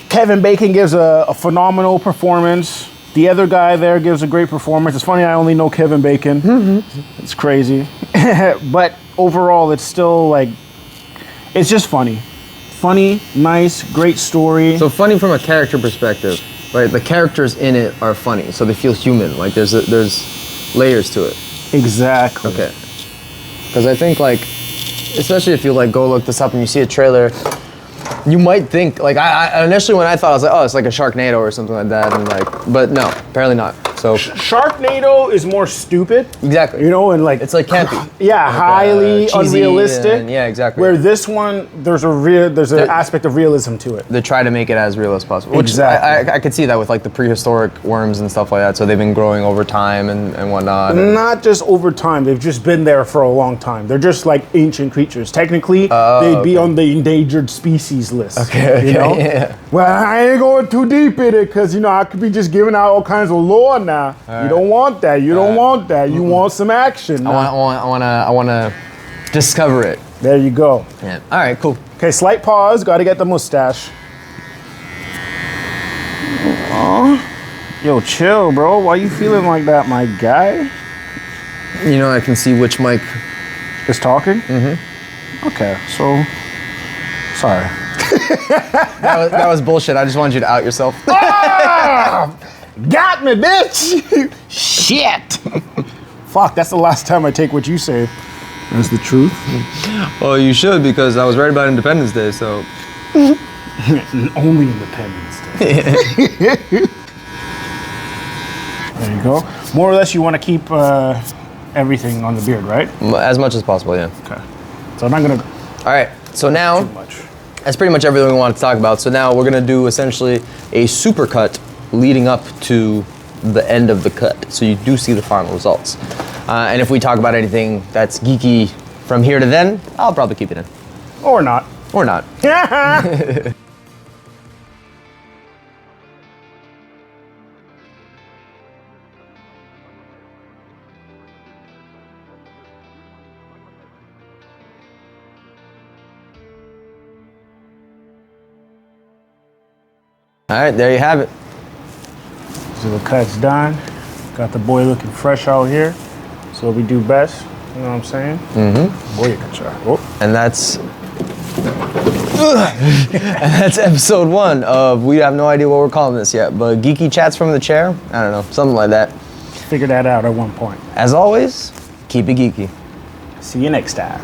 [SPEAKER 1] Kevin Bacon gives a phenomenal performance. The other guy there gives a great performance. It's funny, I only know Kevin Bacon. It's crazy. But overall, it's still like, it's just funny. Funny, nice, great story.
[SPEAKER 2] So funny from a character perspective, right? The characters in it are funny, so they feel human. Like there's layers to it.
[SPEAKER 1] Exactly.
[SPEAKER 2] Okay. Because I think like, especially if you like go look this up and you see a trailer, you might think like I initially when I thought I was like, oh, it's like a Sharknado or something like that, and like, but no, apparently not. So
[SPEAKER 1] Sharknado is more stupid.
[SPEAKER 2] exactly.
[SPEAKER 1] You know, and like
[SPEAKER 2] It's like campy.
[SPEAKER 1] Yeah,
[SPEAKER 2] Like,
[SPEAKER 1] highly
[SPEAKER 2] cheesy
[SPEAKER 1] unrealistic.
[SPEAKER 2] and- yeah, exactly.
[SPEAKER 1] Where this one, there's an aspect of realism to it.
[SPEAKER 2] They try to make it as real as possible. Which
[SPEAKER 1] Exactly.
[SPEAKER 2] I could see that with like the prehistoric worms and stuff like that. So they've been growing over time and whatnot. And
[SPEAKER 1] Not just over time, they've just been there for a long time. They're just like ancient creatures. Technically, they'd be on the endangered species list.
[SPEAKER 2] Okay,
[SPEAKER 1] You know?
[SPEAKER 2] yeah.
[SPEAKER 1] Well, I ain't going too deep in it because, you know, I could be just giving out all kinds of lore now. You don't want that. You don't want that. You want some action.
[SPEAKER 2] I want to discover it.
[SPEAKER 1] There you go.
[SPEAKER 2] Yeah. All right. Cool.
[SPEAKER 1] Okay, slight pause. Got to get the mustache. Aw. Yo, chill, bro. Why you feeling like that, my guy?
[SPEAKER 2] You know, I can see which mic.
[SPEAKER 1] Is talking? Mm-hmm. Okay, so... Sorry.
[SPEAKER 2] That was bullshit. I just wanted you to out yourself.
[SPEAKER 1] Got me, bitch! Shit! Fuck, that's the last time I take what you say. That's the truth.
[SPEAKER 2] Well, you should because I was right about Independence Day. So.
[SPEAKER 1] Only Independence Day. There you go. More or less, you want to keep everything on the beard, right?
[SPEAKER 2] As much as possible, yeah.
[SPEAKER 1] Okay. So I'm not gonna.
[SPEAKER 2] All right. So now.
[SPEAKER 1] Too much.
[SPEAKER 2] That's pretty much everything we wanted to talk about. So now we're gonna do essentially a supercut leading up to the end of the cut. So you do see the final results. And if we talk about anything that's geeky from here to then, I'll probably keep it in.
[SPEAKER 1] Or not.
[SPEAKER 2] Or not. All right, there you have it.
[SPEAKER 1] So the cut's done. Got the boy looking fresh out here. So we do best. You know what I'm saying? Mm-hmm. Boy, you can try. Oh.
[SPEAKER 2] And that's episode 1 of, we have no idea what we're calling this yet, but Geeky Chats from the Chair? I don't know, something like that.
[SPEAKER 1] Figure that out at one point.
[SPEAKER 2] As always, keep it geeky.
[SPEAKER 1] See you next time.